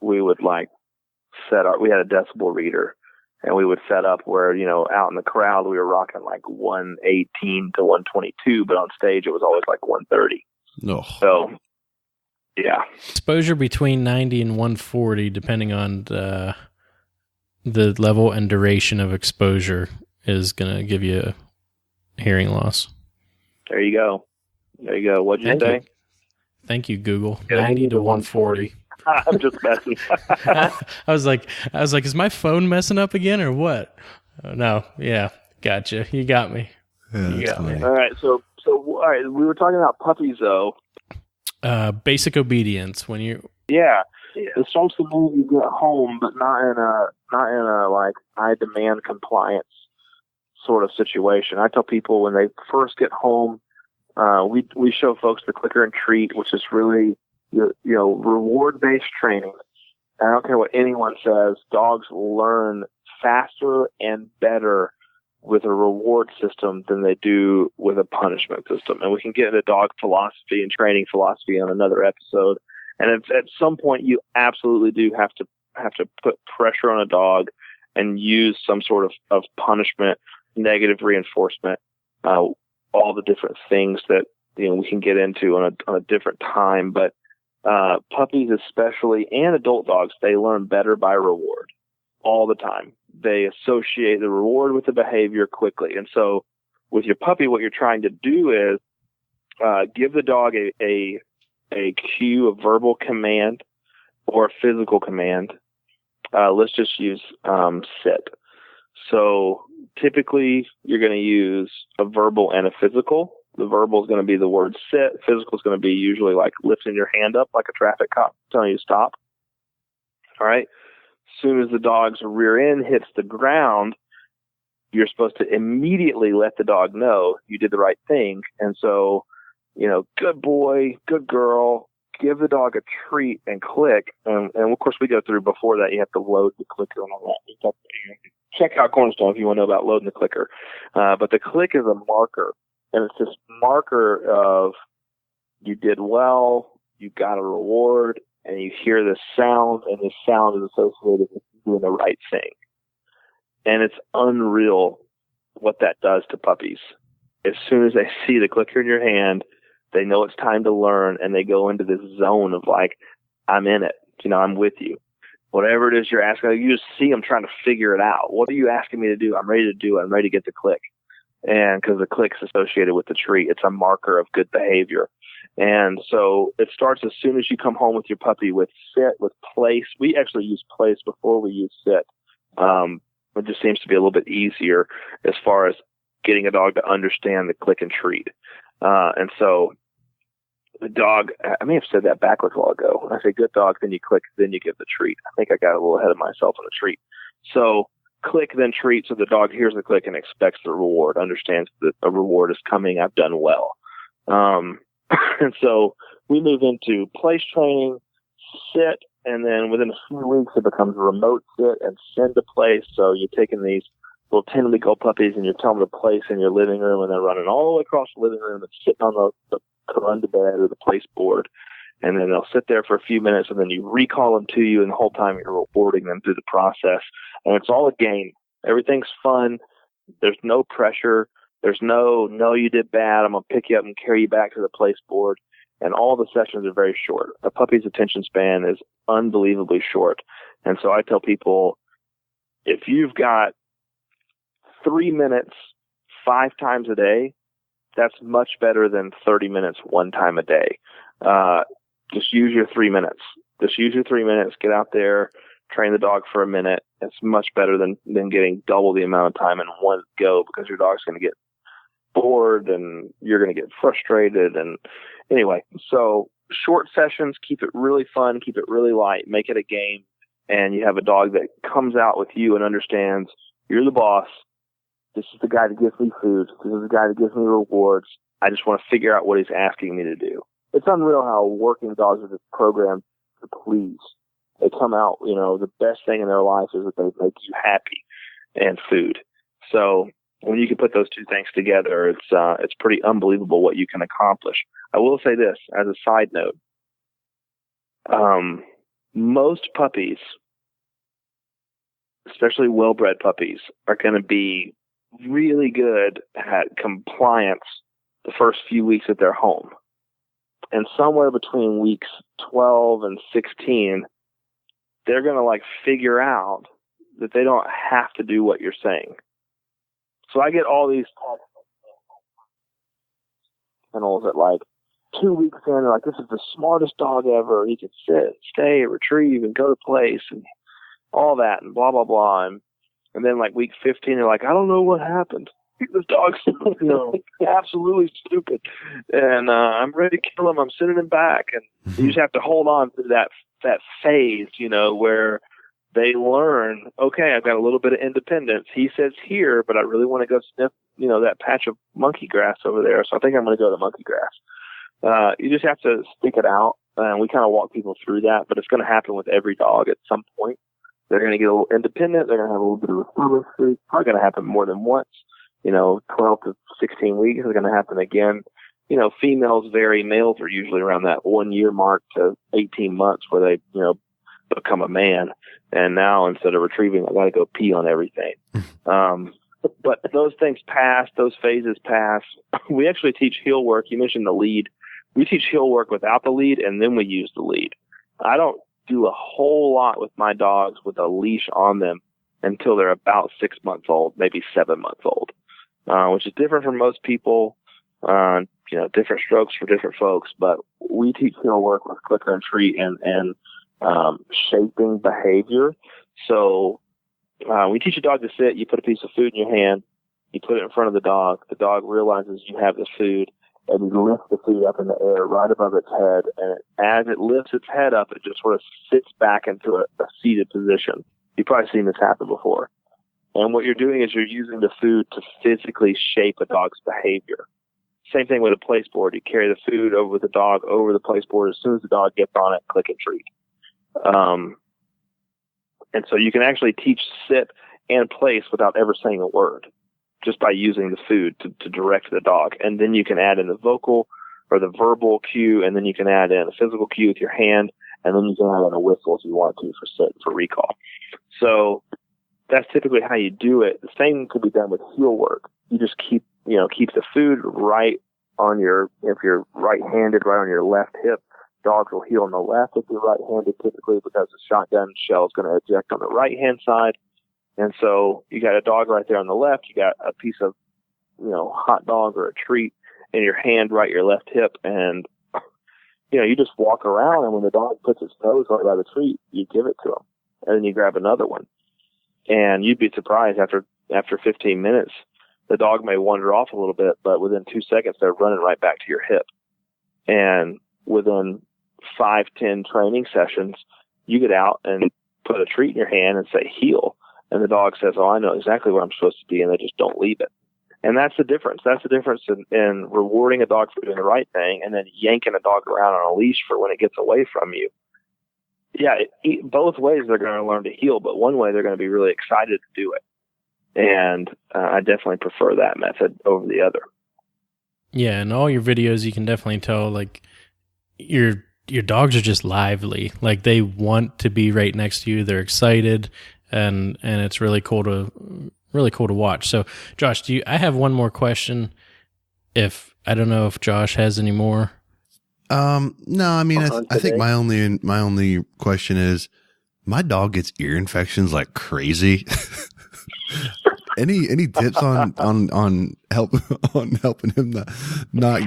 we would we had a decibel reader, and we would set up where, out in the crowd we were rocking like 118 to 122, but on stage it was always like 130. No. So yeah, exposure between 90 and 140, depending on the level and duration of exposure, is going to give you a hearing loss. There you go. What'd you say? Thank you, Google. 90 to 140. I'm just messing. I was like, is my phone messing up again or what? No. Yeah. Gotcha. You got me. Yeah, you got me. All right. So all right. We were talking about puppies though. Basic obedience when you. Yeah. It starts the moment you get home, but not in a like I demand compliance sort of situation. I tell people when they first get home, we show folks the clicker and treat, which is really reward-based training. I don't care what anyone says. Dogs learn faster and better with a reward system than they do with a punishment system. And we can get into dog philosophy and training philosophy on another episode. And at some point, you absolutely do have to put pressure on a dog and use some sort of punishment, negative reinforcement, all the different things that we can get into on a different time. But puppies especially, and adult dogs, they learn better by reward all the time. They associate the reward with the behavior quickly. And so with your puppy, what you're trying to do is give the dog a cue, a verbal command or a physical command. Let's just use sit. So typically you're going to use a verbal and a physical. The verbal is going to be the word sit. Physical is going to be usually like lifting your hand up like a traffic cop telling you to stop. All right. As soon as the dog's rear end hits the ground, you're supposed to immediately let the dog know you did the right thing. And so, good boy, good girl, give the dog a treat and click. And of course, we go through before that. You have to load the clicker and all that. Check out Cornerstone if you want to know about loading the clicker. But the click is a marker. And it's this marker of you did well, you got a reward, and you hear this sound, and this sound is associated with doing the right thing. And it's unreal what that does to puppies. As soon as they see the clicker in your hand, they know it's time to learn, and they go into this zone of like, I'm in it. I'm with you. Whatever it is you're asking, you just see them trying to figure it out. What are you asking me to do? I'm ready to do it. I'm ready to get the click. And because the click's associated with the treat, it's a marker of good behavior. And so it starts as soon as you come home with your puppy with sit, with place. We actually use place before we use sit. It just seems to be a little bit easier as far as getting a dog to understand the click and treat. And so the dog, I may have said that backwards a while ago. I say good dog, then you click, then you give the treat. I think I got a little ahead of myself on the treat. So click, then treat, so the dog hears the click and expects the reward, understands that a reward is coming, I've done well. And so we move into place training, sit, and then within a few weeks it becomes remote sit and send to place. So you're taking these little 10-week-old puppies and you're telling them to place in your living room, and they're running all the way across the living room and sitting on the run to bed or the place board. And then they'll sit there for a few minutes, and then you recall them to you, and the whole time you're rewarding them through the process. And it's all a game. Everything's fun. There's no pressure. There's no, you did bad, I'm going to pick you up and carry you back to the place board. And all the sessions are very short. A puppy's attention span is unbelievably short. And so I tell people, if you've got 3 minutes 5 times a day, that's much better than 30 minutes 1 time a day. Just use your 3 minutes. Just use your 3 minutes. Get out there, train the dog for a minute. It's much better than getting double the amount of time in one go, because your dog's going to get bored and you're going to get frustrated. And anyway, so short sessions, keep it really fun, keep it really light, make it a game. And you have a dog that comes out with you and understands you're the boss. This is the guy that gives me food. This is the guy that gives me rewards. I just want to figure out what he's asking me to do. It's unreal how working dogs are just programmed to please. They come out, the best thing in their life is that they make you happy and food. So when you can put those two things together, it's pretty unbelievable what you can accomplish. I will say this as a side note. Most puppies, especially well-bred puppies, are going to be really good at compliance the first few weeks at their home. And somewhere between weeks 12 and 16, they're going to figure out that they don't have to do what you're saying. So I get all these kennels at 2 weeks in, they're like, this is the smartest dog ever. He can sit, stay, retrieve, and go to place, and all that, and blah, blah, blah. And then week 15, they're like, I don't know what happened. This dog's, absolutely stupid. And I'm ready to kill him. I'm sending him back. And you just have to hold on to that phase, where they learn, okay, I've got a little bit of independence. He says here, but I really want to go sniff, that patch of monkey grass over there. So I think I'm going to go to monkey grass. You just have to stick it out. And we kind of walk people through that, but it's going to happen with every dog at some point. They're going to get a little independent. They're going to have a little bit of a stomach streak. Probably going to happen more than once. 12 to 16 weeks is going to happen again. Females vary. Males are usually around that 1 year mark to 18 months where they, become a man. And now instead of retrieving, I got to go pee on everything. But those things pass. Those phases pass. We actually teach heel work. You mentioned the lead. We teach heel work without the lead, and then we use the lead. I don't do a whole lot with my dogs with a leash on them until they're about 6 months old, maybe 7 months old, which is different from most people. Different strokes for different folks, but we teach heel work with clicker and treat and shaping behavior. So we teach a dog to sit. You put a piece of food in your hand, you put it in front of the dog. The dog realizes you have the food, and you lift the food up in the air right above its head. And as it lifts its head up, it just sort of sits back into a seated position. You've probably seen this happen before. And what you're doing is you're using the food to physically shape a dog's behavior. Same thing with a place board. You carry the food over with the dog over the place board. As soon as the dog gets on it, click and treat. And so you can actually teach sit and place without ever saying a word, just by using the food to direct the dog. And then you can add in the vocal or the verbal cue, and then you can add in a physical cue with your hand, and then you can add in a whistle if you want to for sit, for recall. So that's typically how you do it. The same could be done with heel work. You just keep the food right on if you're right-handed, right on your left hip. Dogs will heel on the left if you're right-handed typically, because the shotgun shell is going to eject on the right-hand side. And so you got a dog right there on the left. You got a piece of, hot dog or a treat in your hand, right your left hip. And, you just walk around, and when the dog puts its nose right by the treat, you give it to him. And then you grab another one. And you'd be surprised after 15 minutes, the dog may wander off a little bit, but within 2 seconds, they're running right back to your hip. And within 5-10 training sessions, you get out and put a treat in your hand and say, heel. And the dog says, oh, I know exactly where I'm supposed to be, and they just don't leave it. And that's the difference. That's the difference in rewarding a dog for doing the right thing and then yanking a dog around on a leash for when it gets away from you. Yeah, both ways they're going to learn to heel, but one way they're going to be really excited to do it. And I definitely prefer that method over the other. Yeah, in all your videos, you can definitely tell, your dogs are just lively. They want to be right next to you. They're excited, and it's really cool to really cool to watch. So, Josh, I have one more question. I don't know if Josh has any more. No, I mean, I think my only question is, my dog gets ear infections like crazy. Any tips on helping him not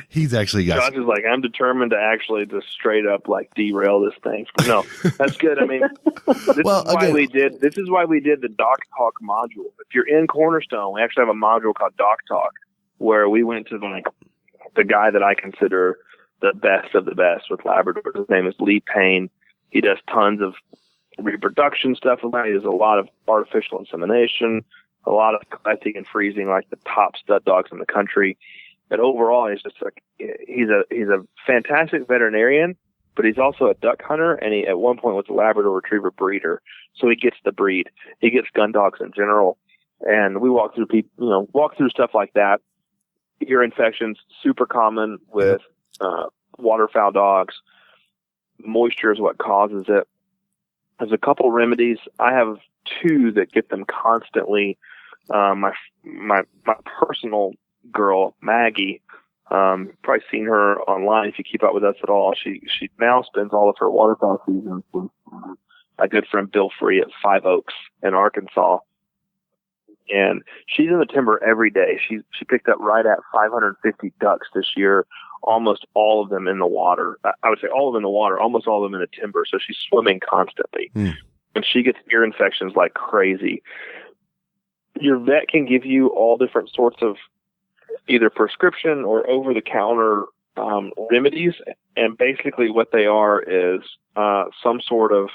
he's actually got. Josh is like, I'm determined to actually just straight up like derail this thing. No, that's good. I mean, this is why we did the Doc Talk module. If you're in Cornerstone, we actually have a module called Doc Talk where we went to the guy that I consider the best of the best with Labradors. His name is Lee Payne. He does tons of reproduction stuff. He does a lot of artificial insemination, a lot of collecting and freezing, like the top stud dogs in the country. And overall, he's just like, he's a fantastic veterinarian, but he's also a duck hunter. And he, at one point, was a Labrador Retriever breeder. So he gets the breed. He gets gun dogs in general. And we walk through stuff like that. Ear infections, super common with waterfowl dogs. Moisture is what causes it. There's a couple remedies. I have two that get them constantly. My personal girl, Maggie, probably seen her online if you keep up with us at all. She now spends all of her waterfowl seasons with my good friend Bill Free at Five Oaks in Arkansas. And she's in the timber every day. She picked up right at 550 ducks this year, almost all of them in the water. I would say all of them in the water, almost all of them in the timber. So she's swimming constantly. And she gets ear infections like crazy. Your vet can give you all different sorts of either prescription or over-the-counter remedies. And basically what they are is some sort of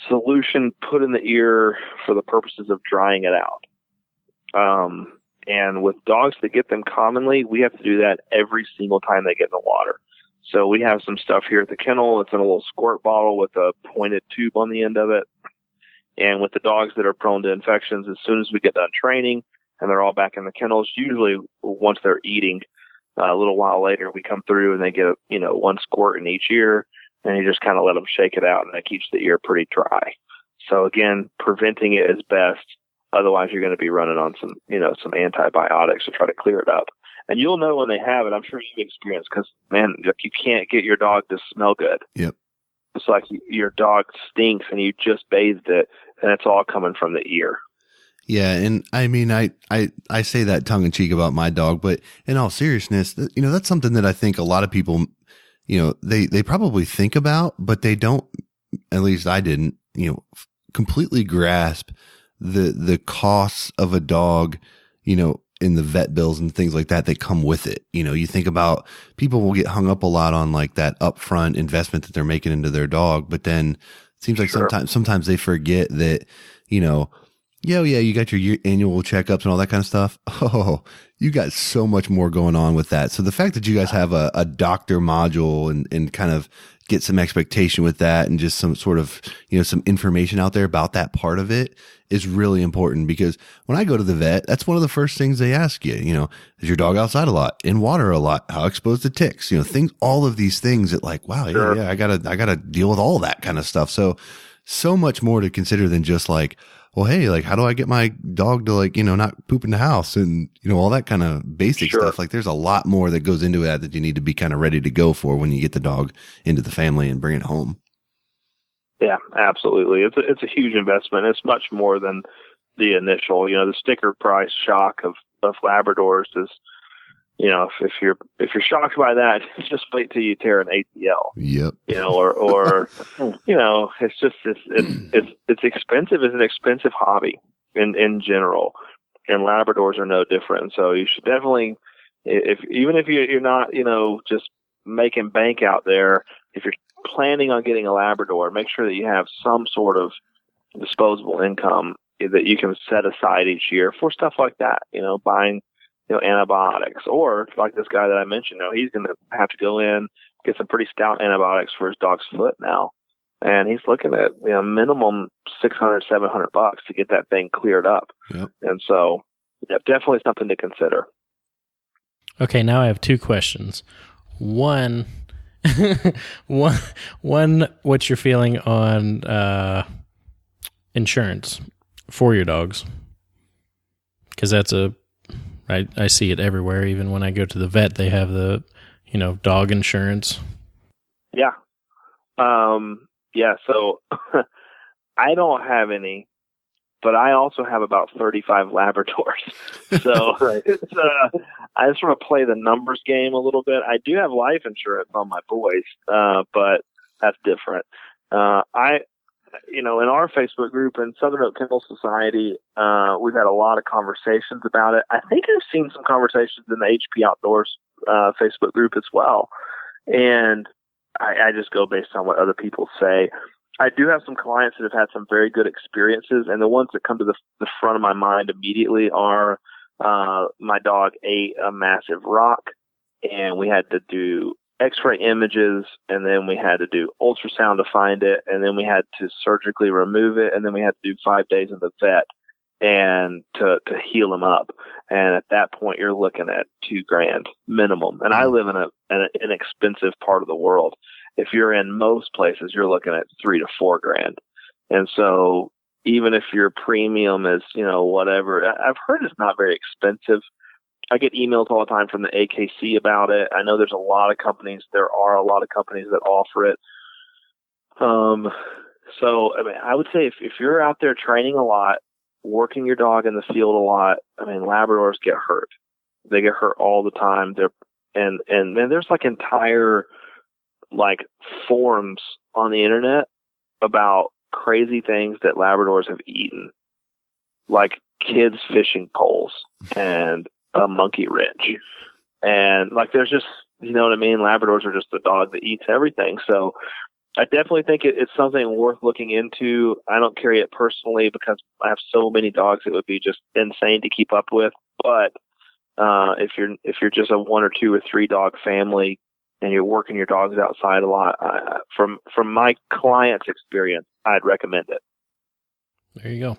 solution put in the ear for the purposes of drying it out. And with dogs that get them commonly, we have to do that every single time they get in the water. So we have some stuff here at the kennel. It's in a little squirt bottle with a pointed tube on the end of it. And with the dogs that are prone to infections, as soon as we get done training and they're all back in the kennels, usually once they're eating, a little while later, we come through and they get, one squirt in each ear, and you just kind of let them shake it out, and that keeps the ear pretty dry. So again, preventing it is best. Otherwise, you're going to be running on some antibiotics to try to clear it up. And you'll know when they have it. I'm sure you've experienced, because, man, you can't get your dog to smell good. Yep. It's like your dog stinks and you just bathed it, and it's all coming from the ear. Yeah, and I mean, I say that tongue in cheek about my dog, but in all seriousness, that's something that I think a lot of people, they probably think about, but they don't. At least I didn't, completely grasp the costs of a dog, in the vet bills and things like that come with it. You think about, people will get hung up a lot on like that upfront investment that they're making into their dog, but then it seems like sometimes they forget that, you got your annual checkups and all that kind of stuff. Oh, you got so much more going on with that. So the fact that you guys have a doctor module and kind of get some expectation with that, and just some sort of, some information out there about that part of it is really important, because when I go to the vet, that's one of the first things they ask you, is your dog outside a lot, in water a lot, how exposed to ticks, all of these things that like, wow, sure. I gotta deal with all that kind of stuff. So much more to consider than just like, well, hey, like, how do I get my dog to like, not poop in the house and, all that kind of basic sure. stuff. Like, there's a lot more that goes into that you need to be kind of ready to go for when you get the dog into the family and bring it home. Yeah, absolutely. It's a huge investment. It's much more than the initial, the sticker price shock of Labradors is, if you're shocked by that, just wait till you tear an ACL. Yep. Or it's just it's expensive. It's an expensive hobby in general, and Labradors are no different. So you should definitely, even if you're not just making bank out there, if you're planning on getting a Labrador, make sure that you have some sort of disposable income that you can set aside each year for stuff like that. Buying antibiotics, or like this guy that I mentioned, he's going to have to go in, get some pretty stout antibiotics for his dog's foot now. And he's looking at, minimum $600-$700 to get that thing cleared up. Yep. And so, definitely something to consider. Okay. Now I have two questions. One, what's your feeling on, insurance? for your dogs? Because I see it everywhere. Even when I go to the vet, they have the, dog insurance. Yeah. So I don't have any, but I also have about 35 Labradors. So I just want to play the numbers game a little bit. I do have life insurance on my boys, but that's different. In our Facebook group in Southern Oak Kennel Society, we've had a lot of conversations about it. I think I've seen some conversations in the HP Outdoors Facebook group as well. And I just go based on what other people say. I do have some clients that have had some very good experiences, and the ones that come to the front of my mind immediately are my dog ate a massive rock, and we had to do X-ray images, and then we had to do ultrasound to find it, and then we had to surgically remove it, and then we had to do 5 days in the vet and to heal him up. And at that point, you're looking at $2,000 minimum. And I live in an inexpensive part of the world. If you're in most places, you're looking at $3,000 to $4,000. And so even if your premium is, whatever, I've heard it's not very expensive. I get emails all the time from the AKC about it. I know there are a lot of companies that offer it. So, I would say if you're out there training a lot, working your dog in the field a lot, Labradors get hurt. They get hurt all the time. And there's entire forums on the internet about crazy things that Labradors have eaten, like kids' fishing poles and a monkey wrench. And there's just, Labradors are just the dog that eats everything. So I definitely think it's something worth looking into. I don't carry it personally because I have so many dogs it would be just insane to keep up with. But if you're just a 1 or 2 or 3 dog family and you're working your dogs outside a lot, from my client's experience, I'd recommend it. There you go.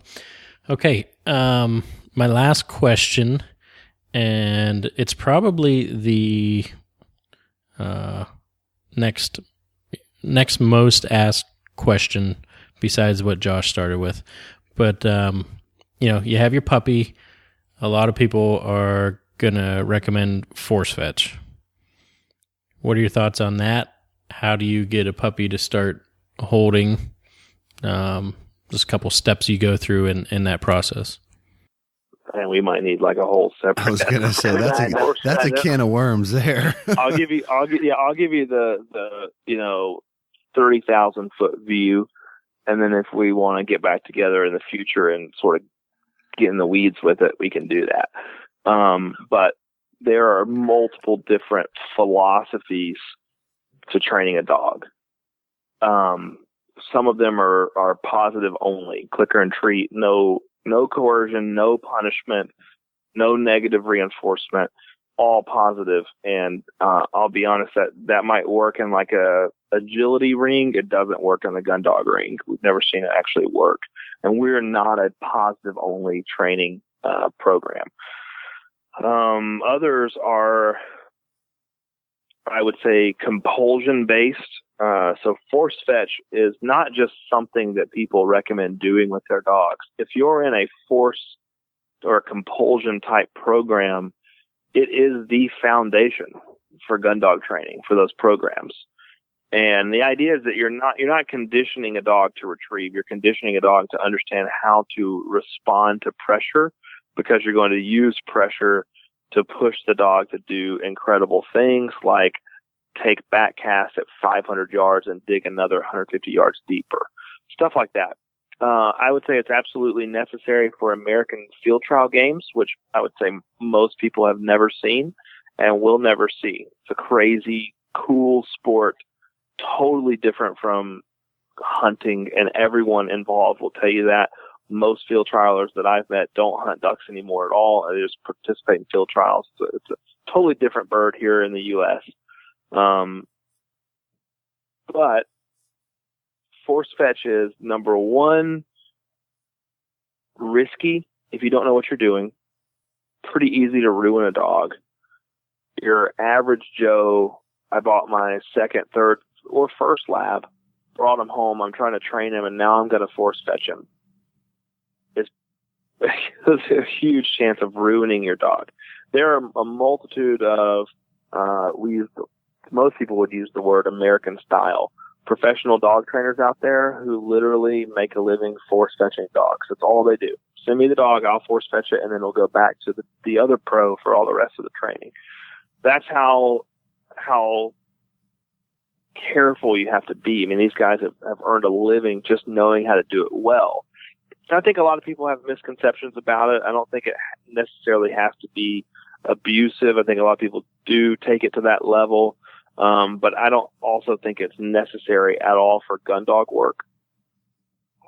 Okay, my last question, and it's probably the next most asked question besides what Josh started with. But, you have your puppy. A lot of people are going to recommend force fetch. What are your thoughts on that? How do you get a puppy to start holding? Just a couple steps you go through in that process. And we might need a whole separate. I was going to say that's a can of worms there. I'll give you the 30,000 foot view, and then if we want to get back together in the future and sort of get in the weeds with it, we can do that. But there are multiple different philosophies to training a dog. Some of them are positive only, clicker and treat, no coercion, no punishment, no negative reinforcement, all positive. And I'll be honest, that might work in a agility ring. It doesn't work in the Gundog ring. We've never seen it actually work. And we're not a positive only training program. Others are, I would say, compulsion based. So force fetch is not just something that people recommend doing with their dogs. If you're in a force or a compulsion type program, it is the foundation for Gundog training for those programs. And the idea is that you're not conditioning a dog to retrieve. You're conditioning a dog to understand how to respond to pressure, because you're going to use pressure to push the dog to do incredible things like take back cast at 500 yards and dig another 150 yards deeper. Stuff like that. I would say it's absolutely necessary for American field trial games, which I would say most people have never seen and will never see. It's a crazy, cool sport, totally different from hunting, and everyone involved will tell you that. Most field trialers that I've met don't hunt ducks anymore at all. They just participate in field trials. So it's a totally different bird here in the U.S. But force fetch is, number one, risky if you don't know what you're doing. Pretty easy to ruin a dog. Your average Joe, I bought my second, third, or first lab, brought him home. I'm trying to train him, and now I'm going to force fetch him. It's there's a huge chance of ruining your dog. There are a multitude of, most people would use the word American style professional dog trainers out there who literally make a living force fetching dogs. That's all they do. Send me the dog, I'll force fetch it, and then it'll go back to the other pro for all the rest of the training. That's how careful you have to be. I mean, these guys have earned a living just knowing how to do it well. And I think a lot of people have misconceptions about it. I don't think it necessarily has to be abusive. I think a lot of people do take it to that level. But I don't also think it's necessary at all for gun dog work.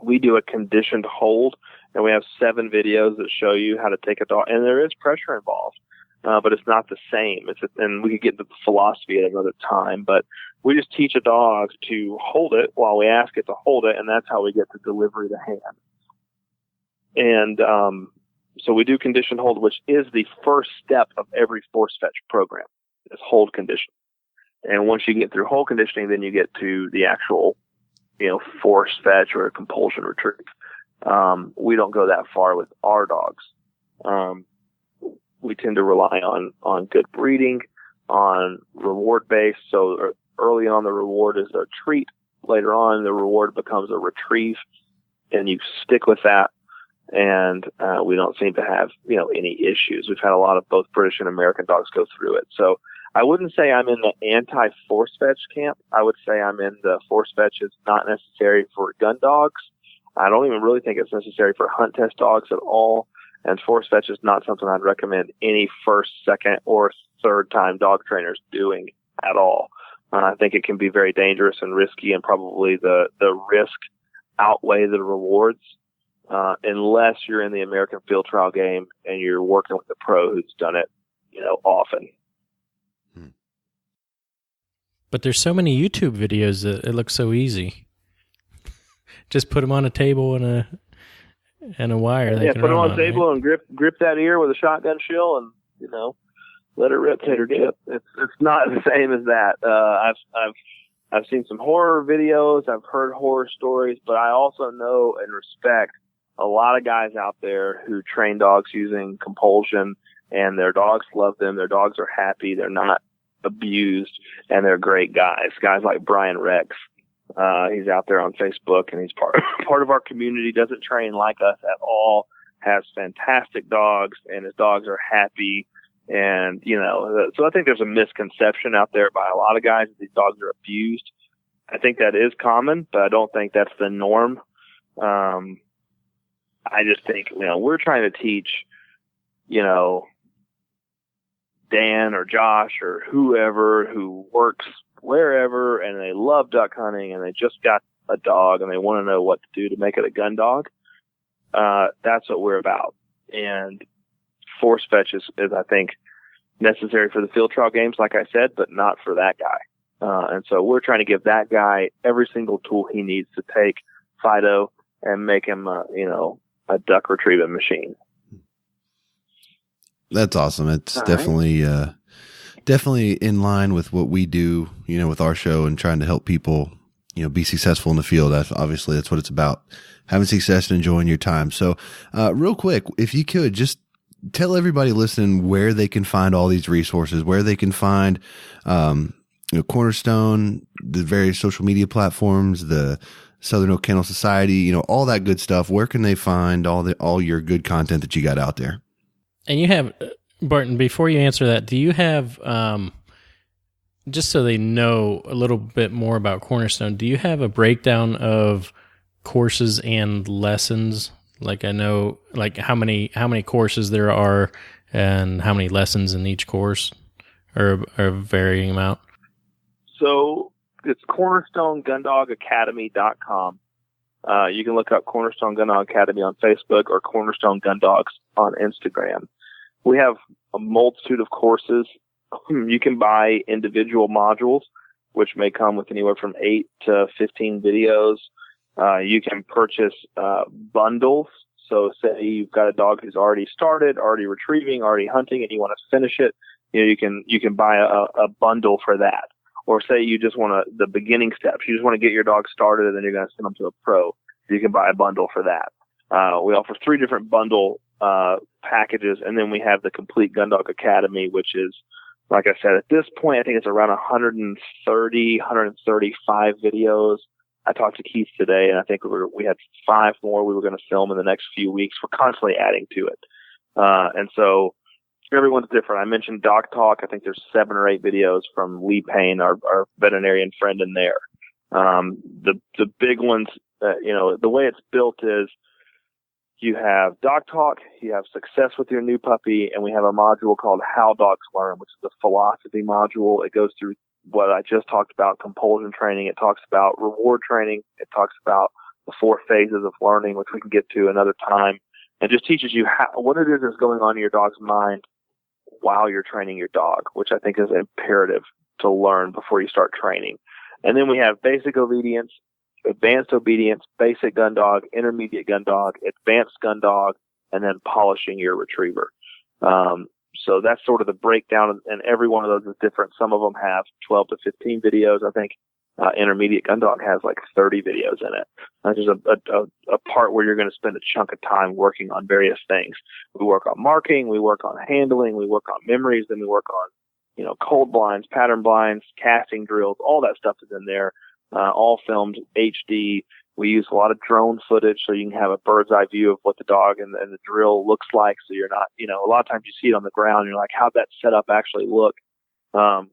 We do a conditioned hold, and we have 7 videos that show you how to take a dog, and there is pressure involved, but it's not the same. And we could get into the philosophy at another time, but we just teach a dog to hold it while we ask it to hold it, and that's how we get to delivery to hand. And so we do conditioned hold, which is the first step of every force fetch program, is hold condition. And once you get through hold conditioning, then you get to the actual, force fetch or compulsion retrieve. We don't go that far with our dogs. We tend to rely on good breeding, on reward base. So early on, the reward is a treat. Later on, the reward becomes a retrieve, and you stick with that. And we don't seem to have, any issues. We've had a lot of both British and American dogs go through it. So I wouldn't say I'm in the anti-force fetch camp. I would say I'm in the force fetch is not necessary for gun dogs. I don't even really think it's necessary for hunt test dogs at all. And force fetch is not something I'd recommend any first, second, or third time dog trainers doing at all. I think it can be very dangerous and risky, and probably the risk outweigh the rewards. Unless you're in the American field trial game and you're working with a pro who's done it, often. But there's so many YouTube videos that it looks so easy. Just put them on a table and a wire. Yeah, put them on a table and grip that ear with a shotgun shell and let it rip, tater dip. It's not the same as that. I've seen some horror videos. I've heard horror stories, but I also know and respect a lot of guys out there who train dogs using compulsion, and their dogs love them. Their dogs are happy. They're not abused, and they're great guys. Guys like Brian Rex. He's out there on Facebook, and he's part of our community, doesn't train like us at all, has fantastic dogs, and his dogs are happy. And, so I think there's a misconception out there by a lot of guys that these dogs are abused. I think that is common, but I don't think that's the norm. I just think, we're trying to teach, Dan or Josh or whoever who works wherever and they love duck hunting and they just got a dog and they want to know what to do to make it a gun dog. That's what we're about. And force fetch is, I think, necessary for the field trial games, like I said, but not for that guy. And so we're trying to give that guy every single tool he needs to take Fido and make him, a duck retrieving machine. That's awesome. It's definitely in line with what we do, with our show and trying to help people, be successful in the field. That's what it's about, having success and enjoying your time. So, real quick, if you could just tell everybody listening where they can find all these resources, where they can find, Cornerstone, the various social media platforms, the Southern Oak Kennel Society, all that good stuff. Where can they find all your good content that you got out there? And you have, Barton, before you answer that, do you have, just so they know a little bit more about Cornerstone, do you have a breakdown of courses and lessons? Like I know, like how many courses there are and how many lessons in each course, or a varying amount? So it's CornerstoneGundogAcademy.com. You can look up Cornerstone Gundog Academy on Facebook or Cornerstone Gundogs on Instagram. We have a multitude of courses. You can buy individual modules, which may come with anywhere from 8 to 15 videos. You can purchase bundles. So say you've got a dog who's already started, already retrieving, already hunting, and you want to finish it. You can buy a bundle for that. Or say you just want the beginning steps. You just want to get your dog started, and then you're going to send them to a pro. You can buy a bundle for that. We offer 3 different bundle packages, and then we have the Complete Gundog Academy, which is, like I said, at this point, I think it's around 135 videos. I talked to Keith today, and I think we had 5 more we were going to film in the next few weeks. We're constantly adding to it. And so everyone's different. I mentioned Doc Talk. I think there's 7 or 8 videos from Lee Payne, our veterinarian friend in there. The big ones, the way it's built is you have Doc Talk, you have Success with Your New Puppy, and we have a module called How Dogs Learn, which is a philosophy module. It goes through what I just talked about, compulsion training. It talks about reward training. It talks about the 4 phases of learning, which we can get to another time, and just teaches you what it is that's going on in your dog's mind while you're training your dog, which I think is imperative to learn before you start training. And then we have basic obedience, advanced obedience, basic gun dog, intermediate gun dog, advanced gun dog, and then polishing your retriever. So that's sort of the breakdown, and every one of those is different. Some of them have 12 to 15 videos. I think intermediate gun dog has like 30 videos in it. There's a part where you're going to spend a chunk of time working on various things. We work on marking, we work on handling, we work on memories, then we work on cold blinds, pattern blinds, casting drills, all that stuff is in there. All filmed HD. We use a lot of drone footage so you can have a bird's eye view of what the dog and the drill looks like. So you're not, a lot of times you see it on the ground, you're like, how'd that setup actually look?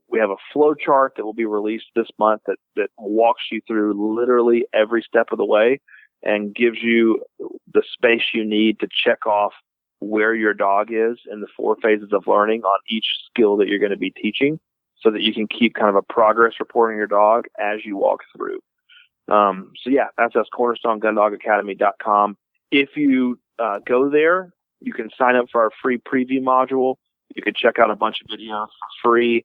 We have a flow chart that will be released this month that walks you through literally every step of the way and gives you the space you need to check off where your dog is in the 4 phases of learning on each skill that you're going to be teaching, so that you can keep kind of a progress report on your dog as you walk through. So yeah, that's us, CornerstoneGundogAcademy.com. If you go there, you can sign up for our free preview module. You can check out a bunch of videos for free,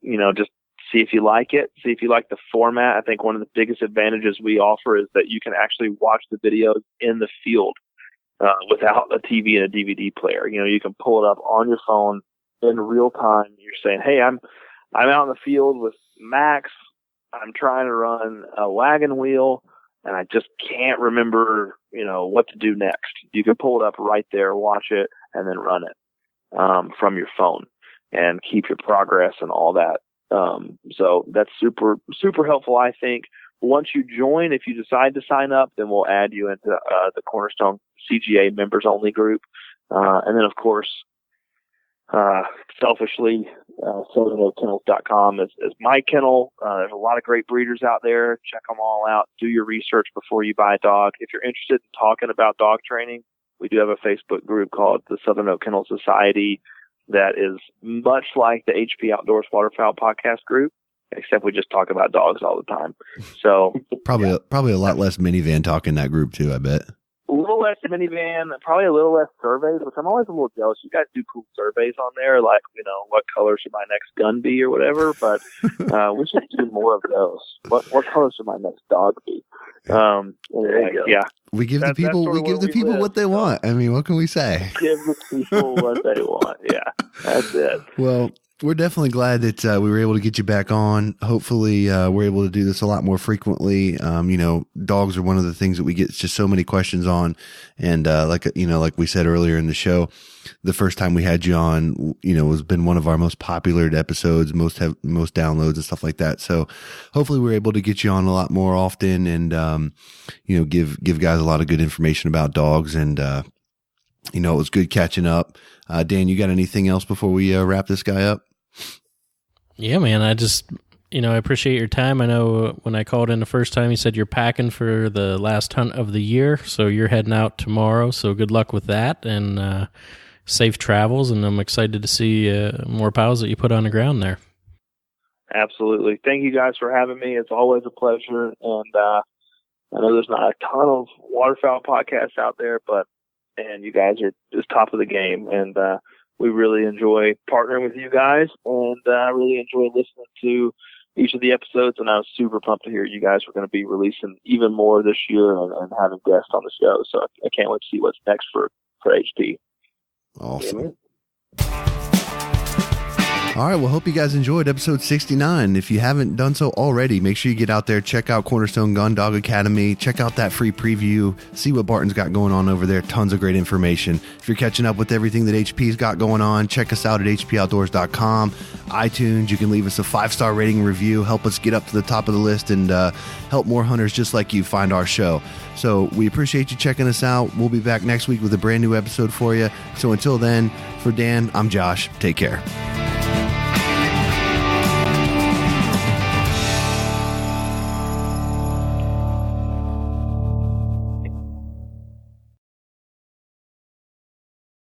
just see if you like it, see if you like the format. I think one of the biggest advantages we offer is that you can actually watch the videos in the field without a TV and a DVD player. You can pull it up on your phone in real time. You're saying, hey, I'm out in the field with Max. I'm trying to run a wagon wheel, and I just can't remember, what to do next. You can pull it up right there, watch it, and then run it from your phone and keep your progress and all that. So that's super, super helpful, I think. Once you join, if you decide to sign up, then we'll add you into the Cornerstone CGA members-only group. And then, of course, selfishly, SouthernOakKennels.com is my kennel. There's a lot of great breeders out there. Check them all out. Do your research before you buy a dog. If you're interested in talking about dog training, we do have a Facebook group called the Southern Oak Kennel Society that is much like the HP Outdoors Waterfowl podcast group, except we just talk about dogs all the time. So probably a lot less minivan talk in that group too, I bet. A little less minivan, probably a little less surveys, which I'm always a little jealous. You guys do cool surveys on there, like, what color should my next gun be or whatever, but we should do more of those. What color should my next dog be? There you go. Yeah. We give the people what they want. I mean, what can we say? Give the people what they want. Yeah, that's it. Well, we're definitely glad that we were able to get you back on. Hopefully, we're able to do this a lot more frequently. Dogs are one of the things that we get just so many questions on. And like we said earlier in the show, the first time we had you on, has been one of our most popular episodes, most downloads and stuff like that. So hopefully we're able to get you on a lot more often and, give guys a lot of good information about dogs. And, it was good catching up. Dan, you got anything else before we wrap this guy up? Yeah, man. I just, I appreciate your time. I know when I called in the first time, you said you're packing for the last hunt of the year. So you're heading out tomorrow. So good luck with that and safe travels. And I'm excited to see more pals that you put on the ground there. Absolutely. Thank you guys for having me. It's always a pleasure. And I know there's not a ton of waterfowl podcasts out there, and you guys are just top of the game. And we really enjoy partnering with you guys, and I really enjoy listening to each of the episodes. And I was super pumped to hear you guys were going to be releasing even more this year and having guests on the show. So I can't wait to see what's next for HP. Awesome. All right. Well, hope you guys enjoyed episode 69. If you haven't done so already, make sure you get out there, check out Cornerstone Gundog Academy, check out that free preview, see what Barton's got going on over there. Tons of great information. If you're catching up with everything that HP's got going on, check us out at hpoutdoors.com, iTunes. You can leave us a 5-star rating review, help us get up to the top of the list, and help more hunters just like you find our show. So we appreciate you checking us out. We'll be back next week with a brand new episode for you. So until then, for Dan, I'm Josh. Take care.